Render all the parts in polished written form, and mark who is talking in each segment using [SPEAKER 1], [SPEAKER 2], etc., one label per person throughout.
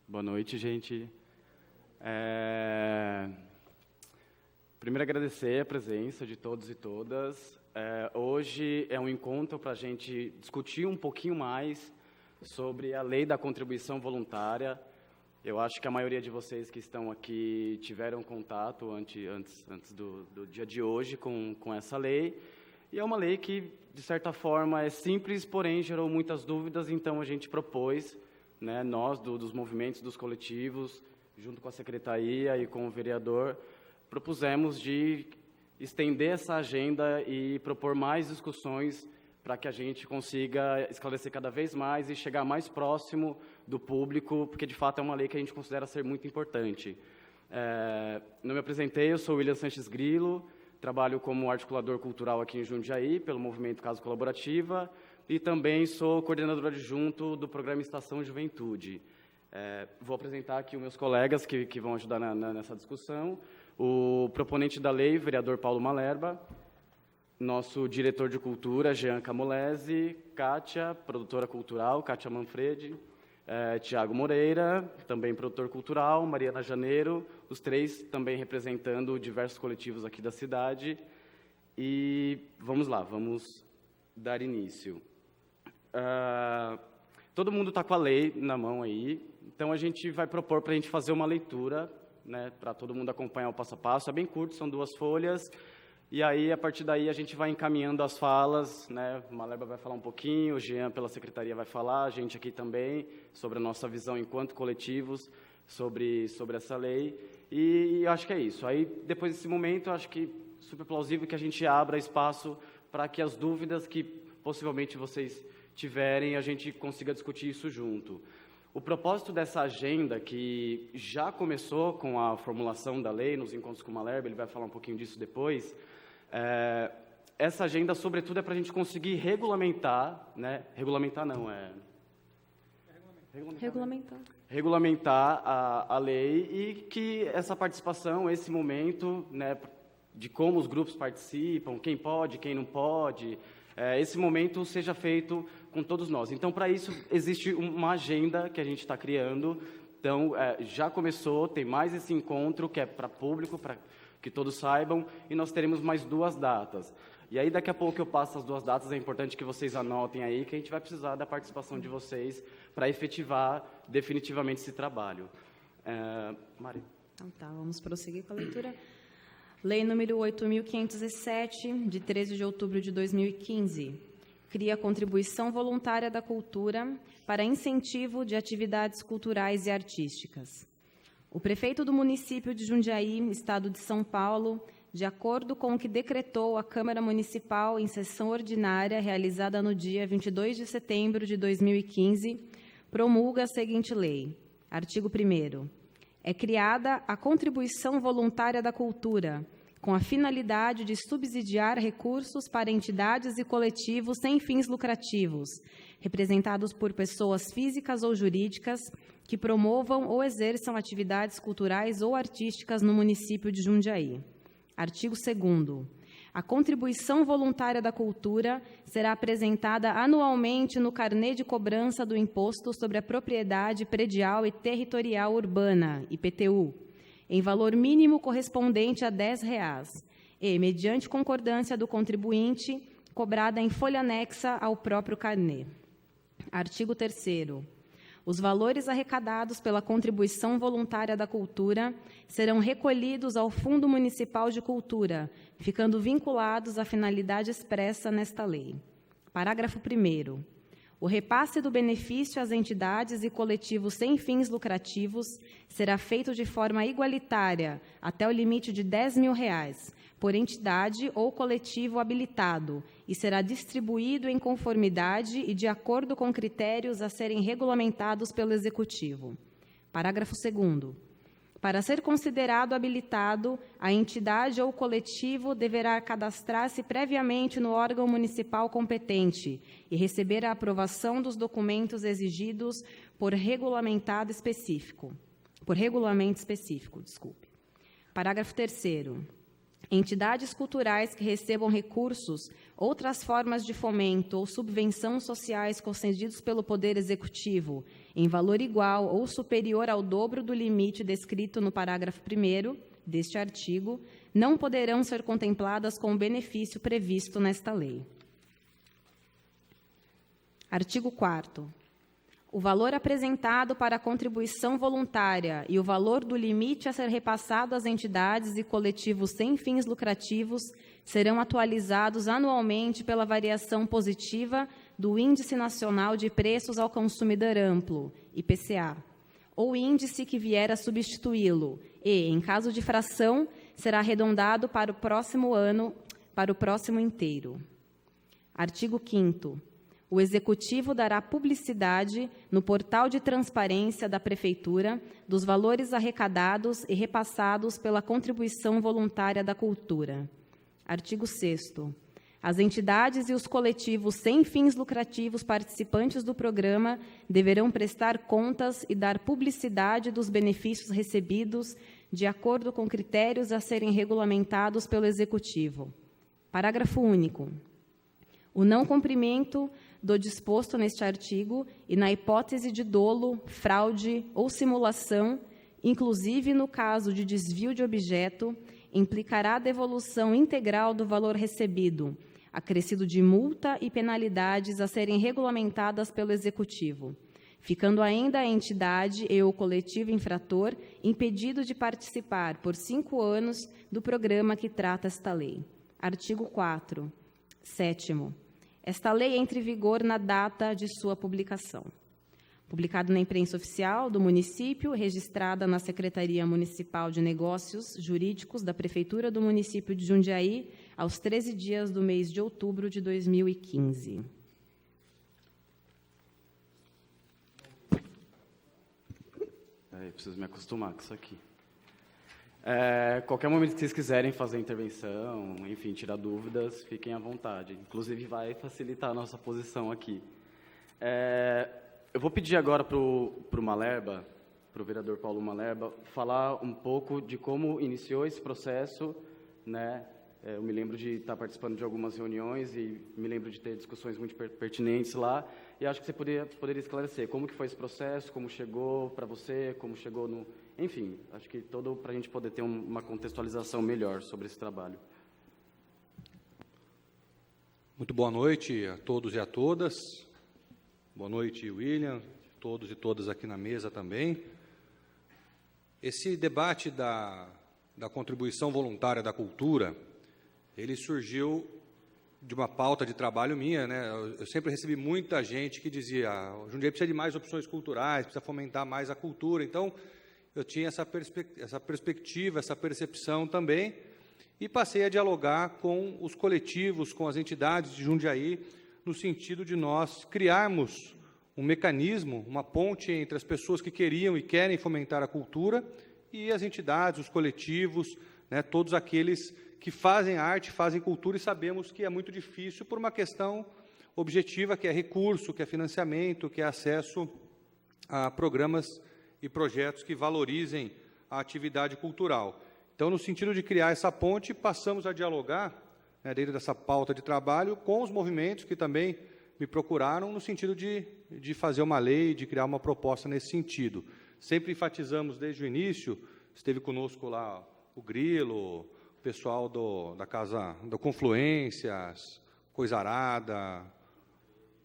[SPEAKER 1] Boa noite, gente. Primeiro, agradecer a presença de todos e todas. Hoje é um encontro para a gente discutir um pouquinho mais sobre a lei da contribuição voluntária. Eu acho que a maioria de vocês que estão aqui tiveram contato antes do dia de hoje com essa lei. E é uma lei que, de certa forma, é simples, porém gerou muitas dúvidas, então a gente propôs, né, nós, dos movimentos, dos coletivos, junto com a secretaria e com o vereador, propusemos de estender essa agenda e propor mais discussões para que a gente consiga esclarecer cada vez mais e chegar mais próximo do público, porque, de fato, é uma lei que a gente considera ser muito importante. Não me apresentei, eu sou William Sanches Grilo, trabalho como articulador cultural aqui em Jundiaí, pelo Movimento Casa Colaborativa, e também sou coordenador adjunto do programa Estação Juventude. Vou apresentar aqui os meus colegas que vão ajudar nessa discussão. O proponente da lei, vereador Paulo Malerba, nosso diretor de cultura, Jean Camolese, Kátia, produtora cultural, Kátia Manfredi, Tiago Moreira, também produtor cultural, Mariana Janeiro, os três também representando diversos coletivos aqui da cidade. E vamos lá, vamos dar início. Todo mundo está com a lei na mão aí, então a gente vai propor para a gente fazer uma leitura, né, para todo mundo acompanhar o passo a passo. É bem curto, são 2 folhas, e aí, a partir daí, a gente vai encaminhando as falas, né? O Malerba vai falar um pouquinho, o Jean, pela secretaria, vai falar, a gente aqui também, sobre a nossa visão enquanto coletivos, sobre essa lei, e acho que é isso. Aí, depois desse momento, acho que é super plausível que a gente abra espaço para que as dúvidas que possivelmente vocês tiverem, a gente consiga discutir isso junto. O propósito dessa agenda, que já começou com a formulação da lei, nos encontros com o Malerba, ele vai falar um pouquinho disso depois, essa agenda, sobretudo, é para a gente conseguir regulamentar, né? Regulamentar a lei e que essa participação, esse momento, né, de como os grupos participam, quem pode, quem não pode, esse momento seja feito com todos nós. Então, para isso, existe uma agenda que a gente está criando. Então, já começou, tem mais esse encontro, que é para público, para que todos saibam, e nós teremos mais 2 datas. E aí, daqui a pouco eu passo as 2 datas, é importante que vocês anotem aí, que a gente vai precisar da participação de vocês para efetivar definitivamente esse trabalho. Mari.
[SPEAKER 2] Então tá, vamos prosseguir com a leitura. Lei número 8.507, de 13 de outubro de 2015, cria a contribuição voluntária da cultura para incentivo de atividades culturais e artísticas. O prefeito do município de Jundiaí, Estado de São Paulo, de acordo com o que decretou a Câmara Municipal em sessão ordinária realizada no dia 22 de setembro de 2015, promulga a seguinte lei. Artigo 1º. É criada a contribuição voluntária da cultura, com a finalidade de subsidiar recursos para entidades e coletivos sem fins lucrativos, representados por pessoas físicas ou jurídicas que promovam ou exerçam atividades culturais ou artísticas no município de Jundiaí. Artigo 2º. A contribuição voluntária da cultura será apresentada anualmente no carnê de cobrança do Imposto sobre a Propriedade Predial e Territorial Urbana, IPTU, em valor mínimo correspondente a R$10, e, mediante concordância do contribuinte, cobrada em folha anexa ao próprio carnê. Artigo 3º. Os valores arrecadados pela contribuição voluntária da cultura serão recolhidos ao Fundo Municipal de Cultura, ficando vinculados à finalidade expressa nesta lei. Parágrafo 1º. O repasse do benefício às entidades e coletivos sem fins lucrativos será feito de forma igualitária, até o limite de R$10.000, por entidade ou coletivo habilitado, e será distribuído em conformidade e de acordo com critérios a serem regulamentados pelo Executivo. Parágrafo 2º. Para ser considerado habilitado, a entidade ou coletivo deverá cadastrar-se previamente no órgão municipal competente e receber a aprovação dos documentos exigidos por regulamento específico. Parágrafo 3º. Entidades culturais que recebam recursos, outras formas de fomento ou subvenção sociais concedidos pelo Poder Executivo, em valor igual ou superior ao dobro do limite descrito no parágrafo 1º deste artigo, não poderão ser contempladas com o benefício previsto nesta lei. Artigo 4º. O valor apresentado para a contribuição voluntária e o valor do limite a ser repassado às entidades e coletivos sem fins lucrativos serão atualizados anualmente pela variação positiva do Índice Nacional de Preços ao Consumidor Amplo, IPCA, ou índice que vier a substituí-lo, e, em caso de fração, será arredondado para o próximo ano, para o próximo inteiro. Artigo 5º. O Executivo dará publicidade no portal de transparência da Prefeitura dos valores arrecadados e repassados pela contribuição voluntária da cultura. Artigo 6º. As entidades e os coletivos sem fins lucrativos participantes do programa deverão prestar contas e dar publicidade dos benefícios recebidos de acordo com critérios a serem regulamentados pelo Executivo. Parágrafo único. O não cumprimento do disposto neste artigo e na hipótese de dolo, fraude ou simulação, inclusive no caso de desvio de objeto, implicará a devolução integral do valor recebido, acrescido de multa e penalidades a serem regulamentadas pelo Executivo, ficando ainda a entidade e o coletivo infrator impedido de participar por 5 anos do programa que trata esta lei. Artigo 4º. 7º. Esta lei entra em vigor na data de sua publicação. Publicado na imprensa oficial do município, registrada na Secretaria Municipal de Negócios Jurídicos da Prefeitura do município de Jundiaí, aos 13 dias do mês de outubro de 2015.
[SPEAKER 1] Preciso me acostumar com isso aqui. Qualquer momento que vocês quiserem fazer intervenção, enfim, tirar dúvidas, fiquem à vontade. Inclusive, vai facilitar a nossa posição aqui. Eu vou pedir agora para o Malerba, para o vereador Paulo Malerba, falar um pouco de como iniciou esse processo, né? Eu me lembro de estar participando de algumas reuniões e me lembro de ter discussões muito pertinentes lá, e acho que você poderia esclarecer como que foi esse processo, como chegou para você, como chegou no... Enfim, acho que todo para a gente poder ter uma contextualização melhor sobre esse trabalho.
[SPEAKER 3] Muito boa noite a todos e a todas. Boa noite, William, todos e todas aqui na mesa também. Esse debate da contribuição voluntária da cultura, ele surgiu de uma pauta de trabalho minha, né? Eu sempre recebi muita gente que dizia: o Jundiaí precisa de mais opções culturais, precisa fomentar mais a cultura. Então, eu tinha essa perspectiva, essa percepção também, e passei a dialogar com os coletivos, com as entidades de Jundiaí, no sentido de nós criarmos um mecanismo, uma ponte entre as pessoas que queriam e querem fomentar a cultura e as entidades, os coletivos, né, todos aqueles que fazem arte, fazem cultura, e sabemos que é muito difícil por uma questão objetiva, que é recurso, que é financiamento, que é acesso a programas e projetos que valorizem a atividade cultural. Então, no sentido de criar essa ponte, passamos a dialogar, né, dentro dessa pauta de trabalho, com os movimentos que também me procuraram, no sentido de fazer uma lei, de criar uma proposta nesse sentido. Sempre enfatizamos desde o início, esteve conosco lá o Grilo, o pessoal da Casa da Confluência, Coisarada,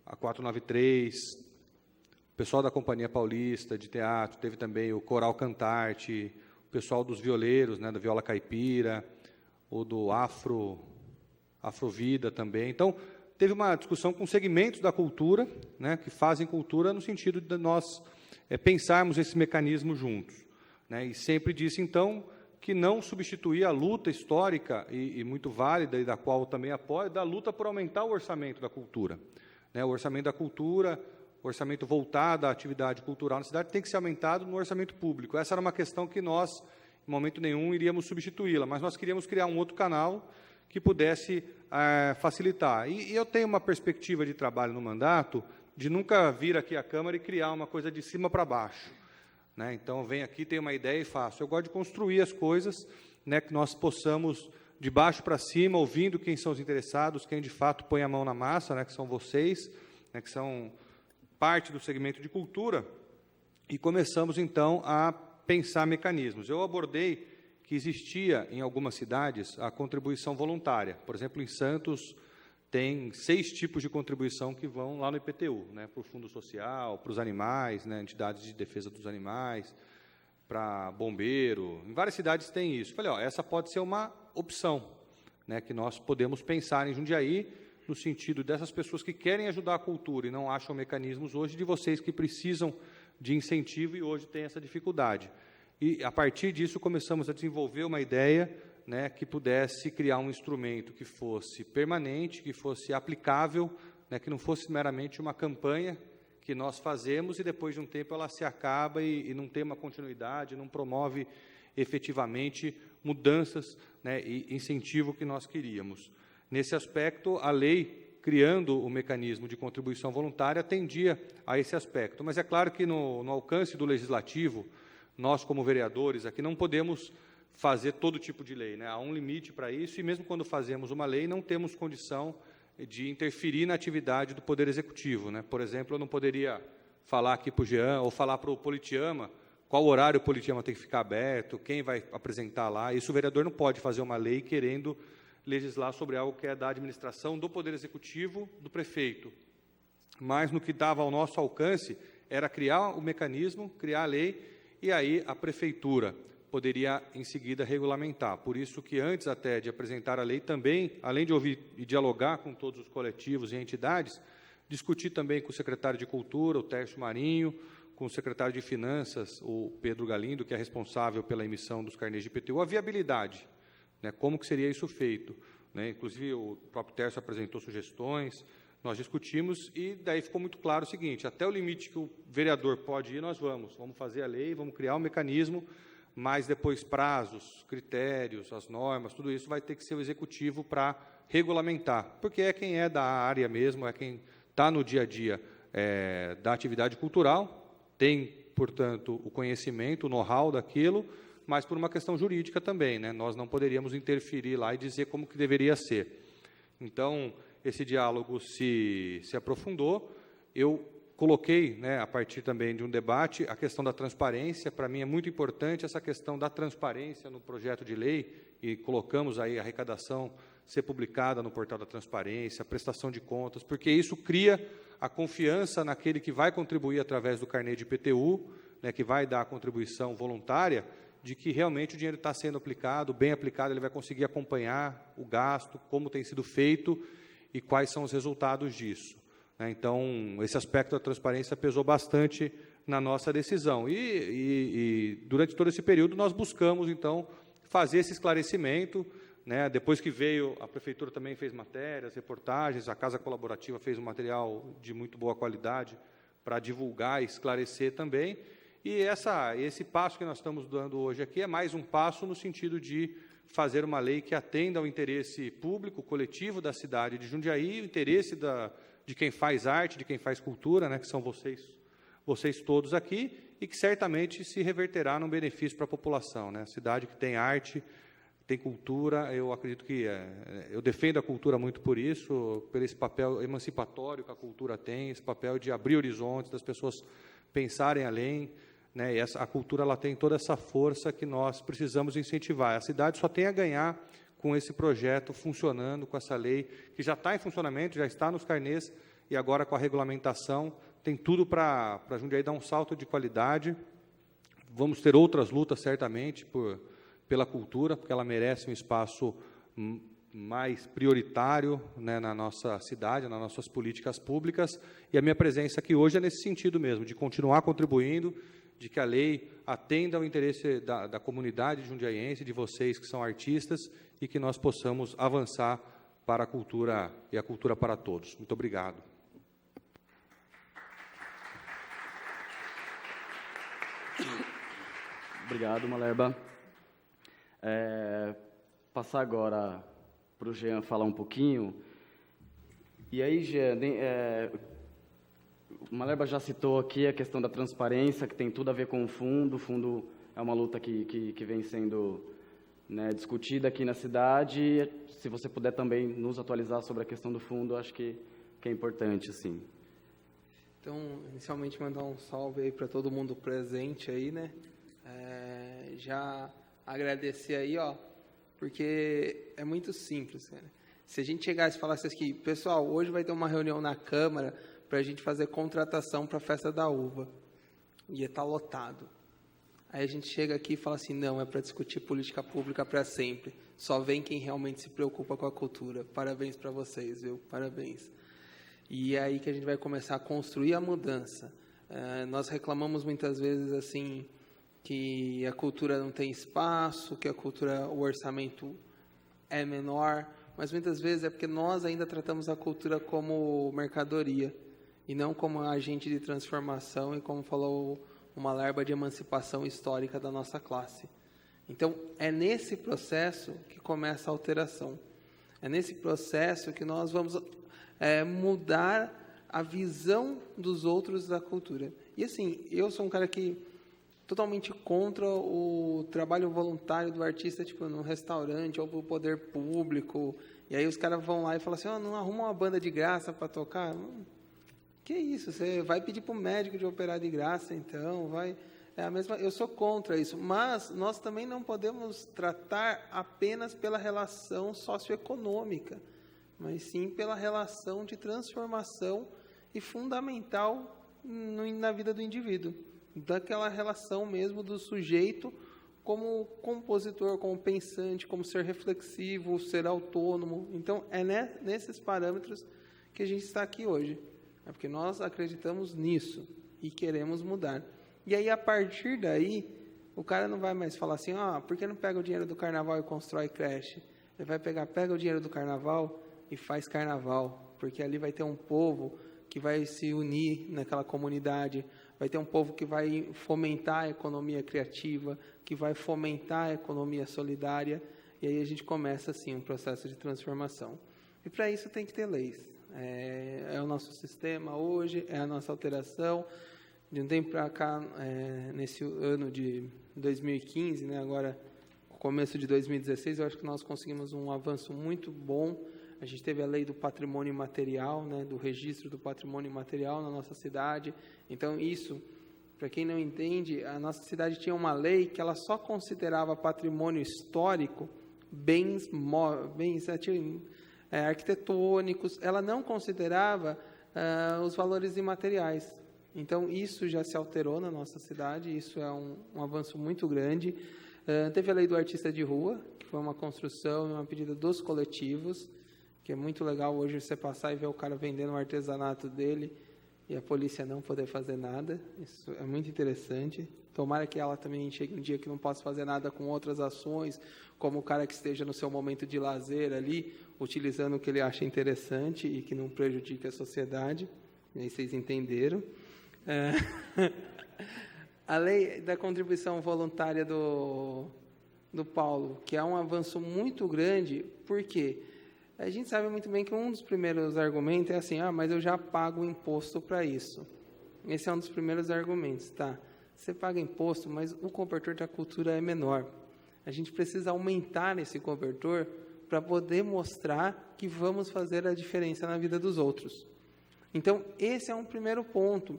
[SPEAKER 3] a 493, o pessoal da Companhia Paulista de Teatro, teve também o Coral Cantarte, o pessoal dos violeiros, né, da Viola Caipira, o do Afrovida também. Então, teve uma discussão com segmentos da cultura, né, que fazem cultura, no sentido de nós pensarmos esse mecanismo juntos, né, e sempre disse, então, que não substituir a luta histórica e muito válida, e da qual eu também apoio, da luta por aumentar o orçamento da cultura, né, o orçamento da cultura, o orçamento voltado à atividade cultural na cidade tem que ser aumentado no orçamento público. Essa era uma questão que nós, em momento nenhum, iríamos substituí-la, mas nós queríamos criar um outro canal que pudesse facilitar. E eu tenho uma perspectiva de trabalho no mandato de nunca vir aqui à Câmara e criar uma coisa de cima para baixo, né? Então, venho aqui, tenho uma ideia e faço. Eu gosto de construir as coisas, né, que nós possamos de baixo para cima, ouvindo quem são os interessados, quem de fato põe a mão na massa, né, que são vocês, né, que são parte do segmento de cultura, e começamos, então, a pensar mecanismos. Eu abordei que existia, em algumas cidades, a contribuição voluntária. Por exemplo, em Santos, tem 6 tipos de contribuição que vão lá no IPTU, né, para o Fundo Social, para os animais, né, entidades de defesa dos animais, para bombeiro. Em várias cidades tem isso. Falei, essa pode ser uma opção, né, que nós podemos pensar em Jundiaí, no sentido dessas pessoas que querem ajudar a cultura e não acham mecanismos hoje, de vocês que precisam de incentivo e hoje têm essa dificuldade. E, a partir disso, começamos a desenvolver uma ideia, né, que pudesse criar um instrumento que fosse permanente, que fosse aplicável, né, que não fosse meramente uma campanha que nós fazemos e depois de um tempo ela se acaba e não tem uma continuidade, não promove efetivamente mudanças, né, e incentivo que nós queríamos. Nesse aspecto, a lei, criando o mecanismo de contribuição voluntária, atendia a esse aspecto. Mas é claro que no alcance do Legislativo, nós, como vereadores, aqui não podemos fazer todo tipo de lei, né? Há um limite para isso, e mesmo quando fazemos uma lei, não temos condição de interferir na atividade do Poder Executivo, né? Por exemplo, eu não poderia falar aqui para o Jean, ou falar para o Politeama, qual horário o Politeama tem que ficar aberto, quem vai apresentar lá. Isso o vereador não pode fazer uma lei querendo legislar sobre algo que é da administração do Poder Executivo, do prefeito. Mas, no que dava ao nosso alcance, era criar o mecanismo, criar a lei, e aí a prefeitura poderia, em seguida, regulamentar. Por isso que, antes até de apresentar a lei, também, além de ouvir e dialogar com todos os coletivos e entidades, discutir também com o secretário de Cultura, o Tércio Marinho, com o secretário de Finanças, o Pedro Galindo, que é responsável pela emissão dos carnês de IPTU, a viabilidade, né, como que seria isso feito, né? Inclusive, o próprio Tércio apresentou sugestões, nós discutimos, e daí ficou muito claro o seguinte: até o limite que o vereador pode ir, nós vamos fazer a lei, vamos criar um mecanismo, mas depois prazos, critérios, as normas, tudo isso vai ter que ser o Executivo para regulamentar, porque é quem é da área mesmo, é quem está no dia a dia da atividade cultural, tem, portanto, o conhecimento, o know-how daquilo, mas por uma questão jurídica também, né? Nós não poderíamos interferir lá e dizer como que deveria ser. Então, esse diálogo se aprofundou. Eu coloquei, né, a partir também de um debate, a questão da transparência. Para mim é muito importante essa questão da transparência no projeto de lei, e colocamos aí a arrecadação ser publicada no portal da transparência, a prestação de contas, porque isso cria a confiança naquele que vai contribuir através do carnê de IPTU, né, que vai dar a contribuição voluntária, de que realmente o dinheiro está sendo aplicado, bem aplicado, ele vai conseguir acompanhar o gasto, como tem sido feito e quais são os resultados disso. Então, esse aspecto da transparência pesou bastante na nossa decisão. E durante todo esse período, nós buscamos, então, fazer esse esclarecimento, né? Depois que veio, a Prefeitura também fez matérias, reportagens, a Casa Colaborativa fez um material de muito boa qualidade para divulgar e esclarecer também. E esse passo que nós estamos dando hoje aqui é mais um passo no sentido de fazer uma lei que atenda ao interesse público, coletivo da cidade de Jundiaí, o interesse de quem faz arte, de quem faz cultura, né, que são vocês todos aqui, e que certamente se reverterá num benefício para a população, né? A cidade que tem arte, tem cultura, eu acredito que eu defendo a cultura muito por isso, por esse papel emancipatório que a cultura tem, esse papel de abrir horizontes, das pessoas pensarem além, né? E a cultura ela tem toda essa força que nós precisamos incentivar. A cidade só tem a ganhar com esse projeto funcionando, com essa lei que já está em funcionamento, já está nos carnês, e agora com a regulamentação, tem tudo para Jundiaí dar um salto de qualidade. Vamos ter outras lutas, certamente, pela cultura, porque ela merece um espaço mais prioritário, né, na nossa cidade, nas nossas políticas públicas, e a minha presença aqui hoje é nesse sentido mesmo, de continuar contribuindo, de que a lei atenda ao interesse da comunidade jundiaiense, de vocês que são artistas, e que nós possamos avançar para a cultura e a cultura para todos. Muito obrigado.
[SPEAKER 1] Obrigado, Malherba. Passar agora para o Jean falar um pouquinho. E aí, Jean, o Malherba já citou aqui a questão da transparência, que tem tudo a ver com o fundo. O fundo é uma luta que vem sendo né, discutida aqui na cidade. Se você puder também nos atualizar sobre a questão do fundo, acho que é importante, assim.
[SPEAKER 4] Então, inicialmente, mandar um salve aí para todo mundo presente aí, né? Já agradecer aí, ó, porque é muito simples, cara. Se a gente chegasse e falasse aqui, pessoal, hoje vai ter uma reunião na Câmara para a gente fazer contratação para a Festa da Uva, ia estar lotado. Aí a gente chega aqui e fala assim, não, é para discutir política pública para sempre. Só vem quem realmente se preocupa com a cultura. Parabéns para vocês, viu? Parabéns. E é aí que a gente vai começar a construir a mudança. Nós reclamamos muitas vezes assim que a cultura não tem espaço, que a cultura, o orçamento é menor, mas muitas vezes é porque nós ainda tratamos a cultura como mercadoria e não como agente de transformação e, como falou, uma larva de emancipação histórica da nossa classe. Então, é nesse processo que começa a alteração. É nesse processo que nós vamos mudar a visão dos outros da cultura. E assim, eu sou um cara que totalmente contra o trabalho voluntário do artista, tipo, num restaurante ou pro poder público. E aí os caras vão lá e falam assim, não arruma uma banda de graça para tocar? Que isso? Você vai pedir para o médico de operar de graça, então, vai... É a mesma, eu sou contra isso, mas nós também não podemos tratar apenas pela relação socioeconômica, mas sim pela relação de transformação e fundamental na vida do indivíduo, daquela relação mesmo do sujeito como compositor, como pensante, como ser reflexivo, ser autônomo. Então, é nesses parâmetros que a gente está aqui hoje. É porque nós acreditamos nisso e queremos mudar. E aí, a partir daí, o cara não vai mais falar assim, por que não pega o dinheiro do carnaval e constrói creche? Ele vai pega o dinheiro do carnaval e faz carnaval, porque ali vai ter um povo que vai se unir naquela comunidade, vai ter um povo que vai fomentar a economia criativa, que vai fomentar a economia solidária, e aí a gente começa, assim, um processo de transformação. E para isso tem que ter leis. É o nosso sistema hoje, é a nossa alteração. De um tempo para cá, nesse ano de 2015, né, agora, começo de 2016, eu acho que nós conseguimos um avanço muito bom. A gente teve a lei do patrimônio imaterial, né, do registro do patrimônio imaterial na nossa cidade. Então, isso, para quem não entende, a nossa cidade tinha uma lei que ela só considerava patrimônio histórico bens arquitetônicos, ela não considerava os valores imateriais. Então, isso já se alterou na nossa cidade, isso é um avanço muito grande. Teve a lei do artista de rua, que foi uma construção e uma pedida dos coletivos, que é muito legal hoje você passar e ver o cara vendendo o artesanato dele e a polícia não poder fazer nada. Isso é muito interessante. Tomara que ela também chegue um dia que não possa fazer nada com outras ações, como o cara que esteja no seu momento de lazer ali, utilizando o que ele acha interessante e que não prejudique a sociedade. E aí vocês entenderam. A lei da contribuição voluntária do Paulo, que é um avanço muito grande, porque a gente sabe muito bem que um dos primeiros argumentos é assim, mas eu já pago imposto para isso. Esse é um dos primeiros argumentos, tá? Você paga imposto, mas o cobertor da cultura é menor. A gente precisa aumentar esse cobertor para poder mostrar que vamos fazer a diferença na vida dos outros. Então, esse é um primeiro ponto.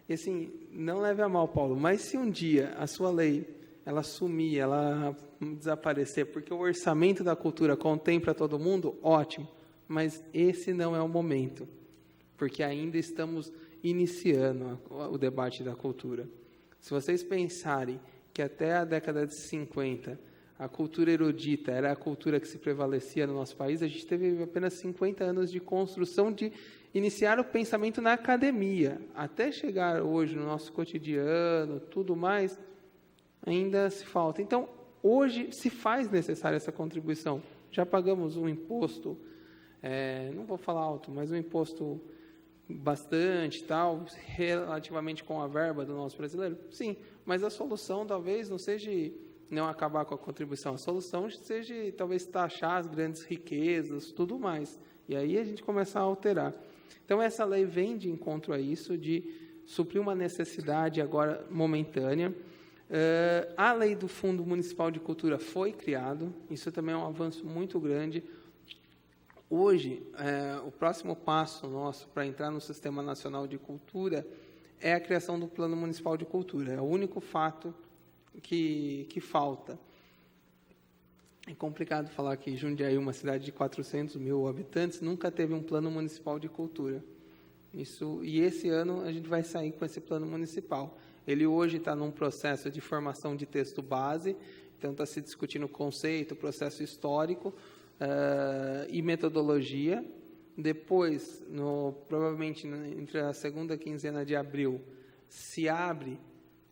[SPEAKER 4] E assim, não leve a mal, Paulo, mas se um dia a sua lei ela sumir, ela desaparecer, porque o orçamento da cultura contempla todo mundo, ótimo, mas esse não é o momento, porque ainda estamos iniciando o debate da cultura. Se vocês pensarem que até a década de 50 a cultura erudita era a cultura que se prevalecia no nosso país, a gente teve apenas 50 anos de construção de iniciar o pensamento na academia, até chegar hoje no nosso cotidiano, tudo mais, ainda se falta. Então, hoje se faz necessária essa contribuição. Já pagamos um imposto, não vou falar alto, mas um imposto bastante, tal, relativamente com a verba do nosso brasileiro? Sim, mas a solução talvez não seja não acabar com a contribuição, a solução seja talvez taxar as grandes riquezas, tudo mais. E aí a gente começa a alterar. Então, essa lei vem de encontro a isso, de suprir uma necessidade agora momentânea. A lei do Fundo Municipal de Cultura foi criado, isso também é um avanço muito grande. Hoje, o próximo passo nosso para entrar no Sistema Nacional de Cultura é a criação do Plano Municipal de Cultura. É o único fato que falta. É complicado falar que Jundiaí, uma cidade de 400 mil habitantes, nunca teve um Plano Municipal de Cultura. E esse ano a gente vai sair com esse plano municipal. Ele hoje está num processo de formação de texto base, então está se discutindo o conceito, processo histórico e metodologia. Depois, provavelmente entre a segunda quinzena de abril, se abre,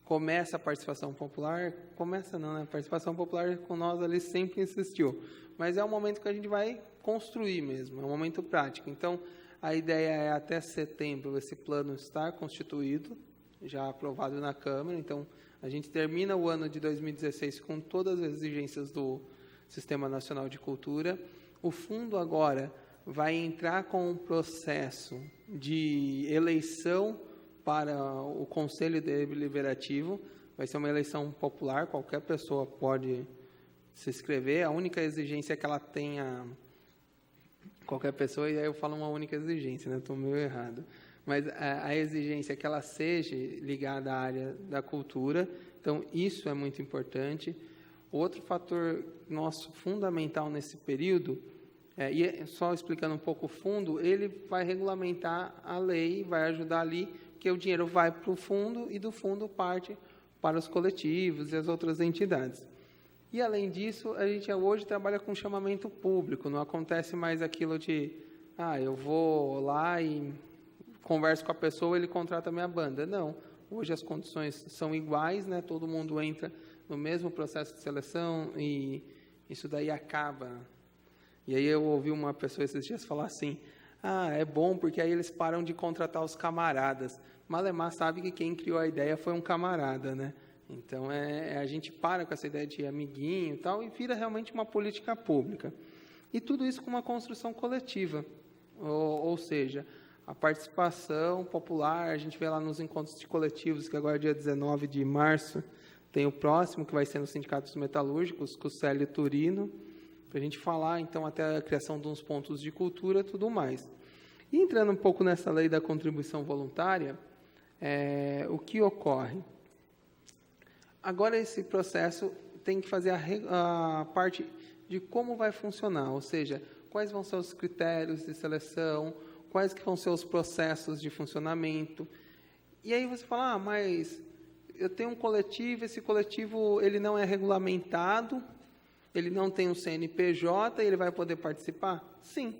[SPEAKER 4] começa a participação popular. Começa não, né? A participação popular com nós ali sempre insistiu, mas é um momento que a gente vai construir mesmo, é um momento prático. Então, a ideia é até setembro esse plano estar constituído, já aprovado na Câmara. Então, a gente termina o ano de 2016 com todas as exigências do Sistema Nacional de Cultura. O fundo agora vai entrar com um processo de eleição para o Conselho Deliberativo. Vai ser uma eleição popular, qualquer pessoa pode se inscrever. A única exigência é que ela tenha... Qualquer pessoa, e aí eu falo uma única exigência, né? Estou meio errado. Mas a exigência é que ela seja ligada à área da cultura. Então, isso é muito importante. Outro fator nosso fundamental nesse período, e só explicando um pouco o fundo, ele vai regulamentar a lei, vai ajudar ali, porque o dinheiro vai para o fundo e do fundo parte para os coletivos e as outras entidades. E, além disso, a gente hoje trabalha com chamamento público, não acontece mais aquilo de, eu vou lá e converso com a pessoa, ele contrata a minha banda. Não, hoje as condições são iguais, né? Todo mundo entra no mesmo processo de seleção e isso daí acaba. E aí eu ouvi uma pessoa esses dias falar assim, é bom porque aí eles param de contratar os camaradas. Malemar sabe que quem criou a ideia foi um camarada, né? Então, a gente para com essa ideia de amiguinho e tal, e vira realmente uma política pública. E tudo isso com uma construção coletiva, ou seja, a participação popular. A gente vê lá nos encontros de coletivos, que agora é dia 19 de março, tem o próximo, que vai ser nos sindicatos metalúrgicos, com o Célio Turino, para a gente falar, então, até a criação de uns pontos de cultura e tudo mais. E entrando um pouco nessa lei da contribuição voluntária, o que ocorre? Agora, esse processo tem que fazer a parte de como vai funcionar, ou seja, quais vão ser os critérios de seleção, quais que vão ser os processos de funcionamento. E aí você fala, mas eu tenho um coletivo, esse coletivo ele não é regulamentado, ele não tem um CNPJ, ele vai poder participar? Sim,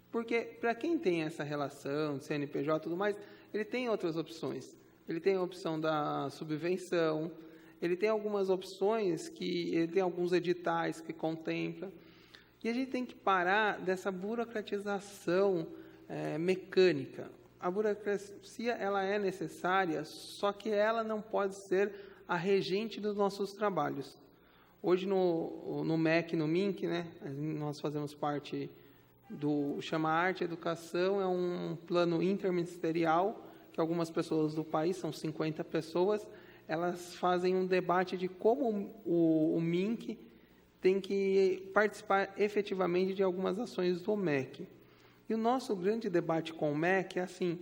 [SPEAKER 4] porque para quem tem essa relação, CNPJ e tudo mais, ele tem outras opções. Ele tem a opção da subvenção, ele tem algumas opções, ele tem alguns editais que contempla. E a gente tem que parar dessa burocratização mecânica. A burocracia ela é necessária, só que ela não pode ser a regente dos nossos trabalhos. Hoje no MEC, no MINC, né, nós fazemos parte do chama Arte e Educação, é um plano interministerial que algumas pessoas do país, são 50 pessoas, elas fazem um debate de como o MINC tem que participar efetivamente de algumas ações do MEC. E o nosso grande debate com o MEC é assim,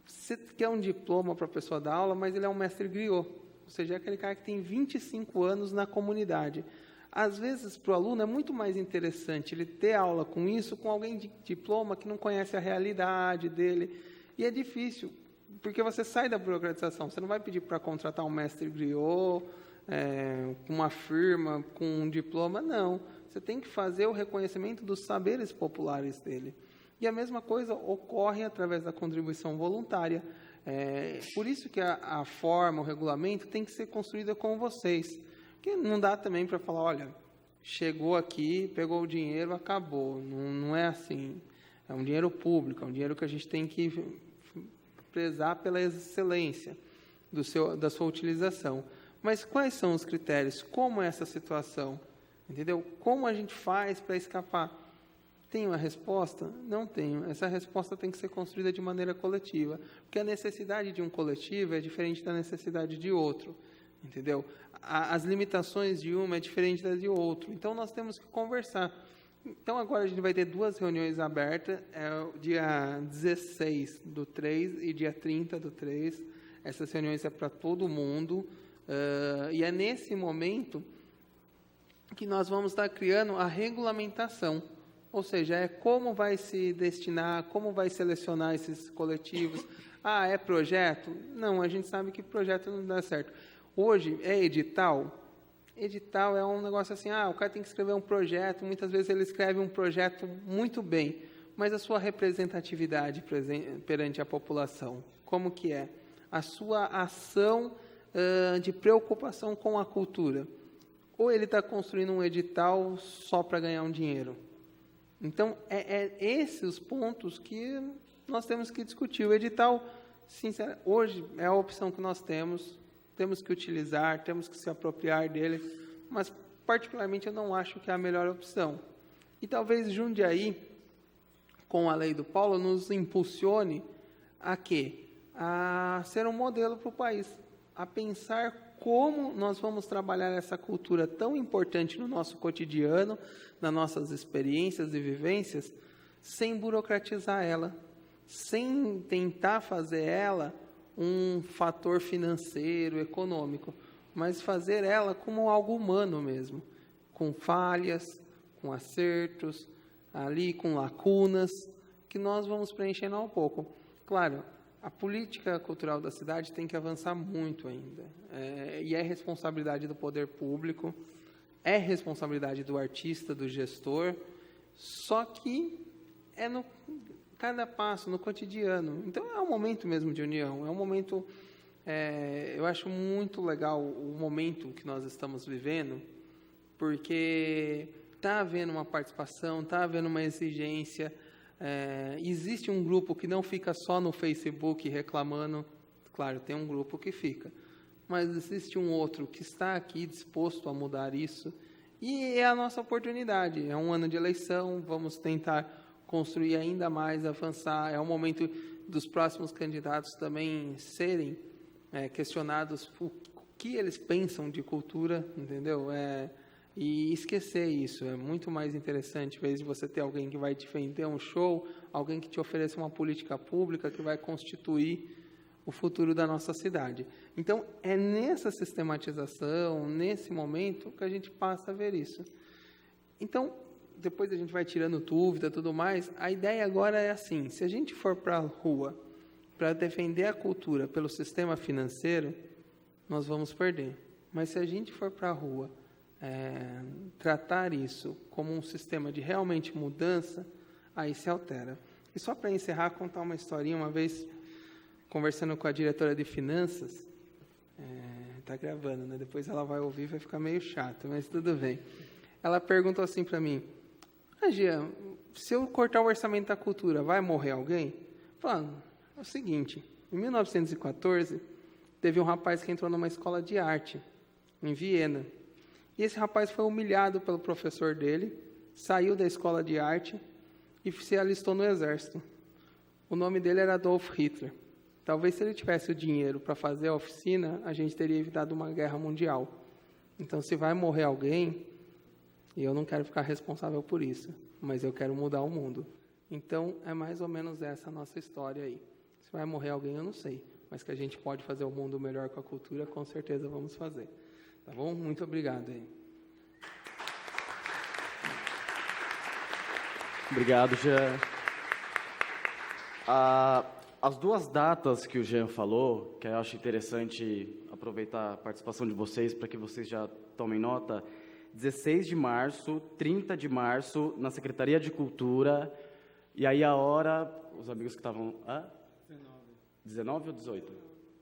[SPEAKER 4] você quer um diploma para a pessoa dar aula, mas ele é um mestre griot, ou seja, é aquele cara que tem 25 anos na comunidade. Às vezes, para o aluno, é muito mais interessante ele ter aula com isso, com alguém de diploma que não conhece a realidade dele. E é difícil, porque você sai da burocratização. Você não vai pedir para contratar um mestre griot, com uma firma, com um diploma, não. Você tem que fazer o reconhecimento dos saberes populares dele. E a mesma coisa ocorre através da contribuição voluntária. Por isso que a forma, o regulamento, tem que ser construída com vocês. Porque não dá também para falar, olha, chegou aqui, pegou o dinheiro, acabou. Não é assim. É um dinheiro público, é um dinheiro que a gente tem que prezar pela excelência da sua utilização. Mas quais são os critérios? Como é essa situação? Entendeu? Como a gente faz para escapar? Tenho a resposta? Não tenho. Essa resposta tem que ser construída de maneira coletiva, porque a necessidade de um coletivo é diferente da necessidade de outro. entendeu? As limitações de uma é diferente das de outro. Então, nós temos que conversar. Então, agora a gente vai ter 2 reuniões abertas, dia 16 do 3 e dia 30 do 3. Essas reuniões é para todo mundo. E é nesse momento que nós vamos estar criando a regulamentação. Ou seja, é como vai se destinar, como vai selecionar esses coletivos. Ah, é projeto? Não, a gente sabe que projeto não dá certo. Hoje, é edital? Edital é um negócio assim, o cara tem que escrever um projeto, muitas vezes ele escreve um projeto muito bem, mas a sua representatividade perante a população, como que é? A sua ação de preocupação com a cultura. Ou ele está construindo um edital só para ganhar um dinheiro? Então, esses os pontos que nós temos que discutir. O edital, sinceramente, hoje é a opção que nós temos que utilizar, temos que se apropriar dele, mas, particularmente, eu não acho que é a melhor opção. E talvez Jundiaí, com a lei do Paulo, nos impulsione a quê? A ser um modelo para o país, a pensar como nós vamos trabalhar essa cultura tão importante no nosso cotidiano, nas nossas experiências e vivências, sem burocratizar ela, sem tentar fazer ela um fator financeiro, econômico, mas fazer ela como algo humano mesmo, com falhas, com acertos, ali com lacunas, que nós vamos preenchendo ao pouco. Claro, a política cultural da cidade tem que avançar muito ainda, e é responsabilidade do poder público, é responsabilidade do artista, do gestor, só que é no cada passo, no cotidiano. Então, é um momento mesmo de união, é um momento, eu acho muito legal o momento que nós estamos vivendo, porque está havendo uma participação, está havendo uma exigência, existe um grupo que não fica só no Facebook reclamando, claro, tem um grupo que fica, mas existe um outro que está aqui disposto a mudar isso, e é a nossa oportunidade, é um ano de eleição, vamos tentar construir ainda mais, avançar, é o momento dos próximos candidatos também serem questionados o que eles pensam de cultura, entendeu? E esquecer isso, é muito mais interessante, em vez de você ter alguém que vai defender um show, alguém que te ofereça uma política pública que vai constituir o futuro da nossa cidade. Então, é nessa sistematização, nesse momento, que a gente passa a ver isso. Então, depois a gente vai tirando dúvida e tudo mais, a ideia agora é assim, se a gente for para a rua para defender a cultura pelo sistema financeiro, nós vamos perder. Mas se a gente for para a rua tratar isso como um sistema de realmente mudança, aí se altera. E só para encerrar, contar uma historinha, uma vez, conversando com a diretora de finanças, está gravando, né? Depois ela vai ouvir, vai ficar meio chato, mas tudo bem. Ela perguntou assim para mim, Jean, se eu cortar o orçamento da cultura, vai morrer alguém? Falando, é o seguinte, em 1914, teve um rapaz que entrou numa escola de arte, em Viena, e esse rapaz foi humilhado pelo professor dele, saiu da escola de arte e se alistou no exército. O nome dele era Adolf Hitler. Talvez se ele tivesse o dinheiro para fazer a oficina, a gente teria evitado uma guerra mundial. Então, se vai morrer alguém, e eu não quero ficar responsável por isso, mas eu quero mudar o mundo. Então, é mais ou menos essa a nossa história aí. Se vai morrer alguém, eu não sei, mas que a gente pode fazer o mundo melhor com a cultura, com certeza vamos fazer. Tá bom? Muito obrigado aí.
[SPEAKER 1] Obrigado, Jean. As 2 datas que o Jean falou, que eu acho interessante aproveitar a participação de vocês para que vocês já tomem nota, 16 de março, 30 de março, na Secretaria de Cultura, e aí a hora, os amigos que estavam... 19 ou 18?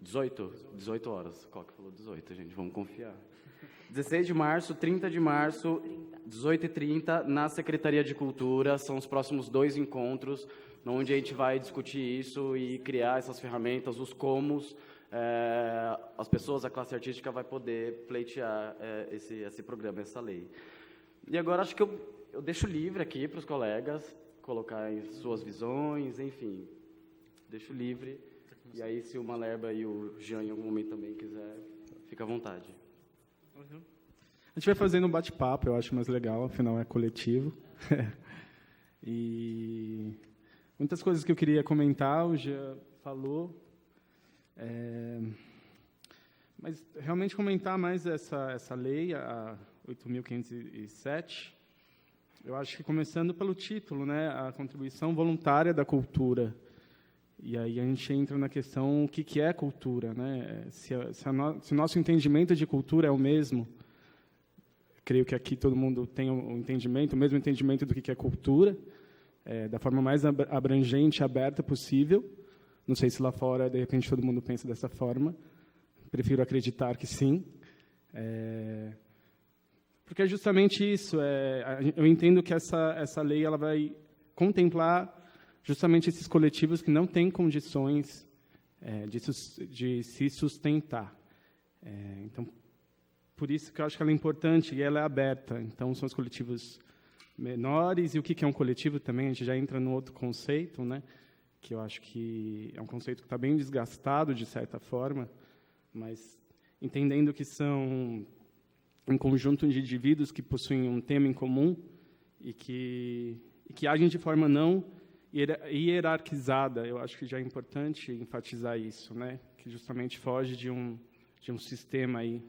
[SPEAKER 1] 18 horas. Qual que falou 18, gente? Vamos confiar. 16 de março, 30 de março, 18h30, na Secretaria de Cultura, são os próximos 2 encontros, onde a gente vai discutir isso e criar essas ferramentas, os comos, as pessoas, a classe artística vai poder pleitear esse programa, essa lei. E agora acho que eu deixo livre aqui para os colegas colocar em suas visões, enfim, deixo livre. E aí, se o Malerba e o Jean em algum momento também quiser, fica Fica à vontade.
[SPEAKER 5] A gente vai fazendo um bate-papo, eu acho mais legal, afinal é coletivo. E muitas coisas que eu queria comentar, o Jean falou. Mas realmente comentar mais essa lei, a 8.507, eu acho que começando pelo título, né, a contribuição voluntária da cultura. E aí a gente entra na questão o que é cultura, né? Se o nosso entendimento de cultura é o mesmo, creio que aqui todo mundo tem o mesmo entendimento do que é cultura, da forma mais abrangente e aberta possível. Não sei se lá fora, de repente, todo mundo pensa dessa forma. Prefiro acreditar que sim. Porque é justamente isso. Eu entendo que essa lei ela vai contemplar justamente esses coletivos que não têm condições de se sustentar. Então, por isso que eu acho que ela é importante e ela é aberta. Então, são os coletivos menores. E o que é um coletivo também? A gente já entra no outro conceito, né? Que eu acho que é um conceito que está bem desgastado, de certa forma, mas entendendo que são um conjunto de indivíduos que possuem um tema em comum e que agem de forma não hierarquizada. Eu acho que já é importante enfatizar isso, né? Que justamente foge de um sistema aí,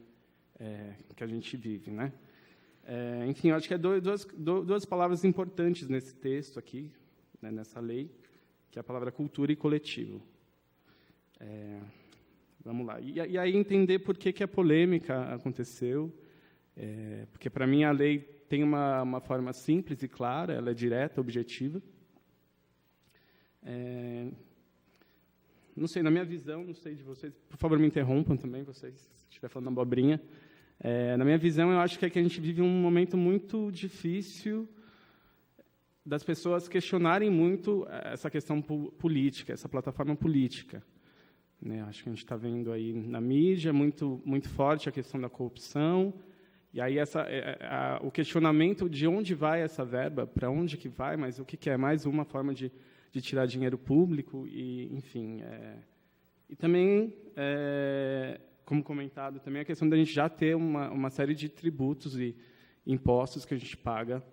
[SPEAKER 5] que a gente vive, né? Enfim, eu acho que duas palavras importantes nesse texto aqui, né, nessa lei, que é a palavra cultura e coletivo. Vamos lá. E aí entender por que a polêmica aconteceu, porque, para mim, a lei tem uma forma simples e clara, ela é direta, objetiva. Não sei, na minha visão, não sei de vocês, por favor, me interrompam também, vocês, se estiver falando abobrinha. Na minha visão, eu acho que a gente vive um momento muito difícil das pessoas questionarem muito essa questão política, essa plataforma política. Né? Acho que a gente está vendo aí na mídia muito forte a questão da corrupção, e aí o questionamento de onde vai essa verba, para onde que vai, mas o que é mais uma forma de tirar dinheiro público, e, enfim. E também, como comentado, também a questão da gente já ter uma série de tributos e impostos que a gente paga,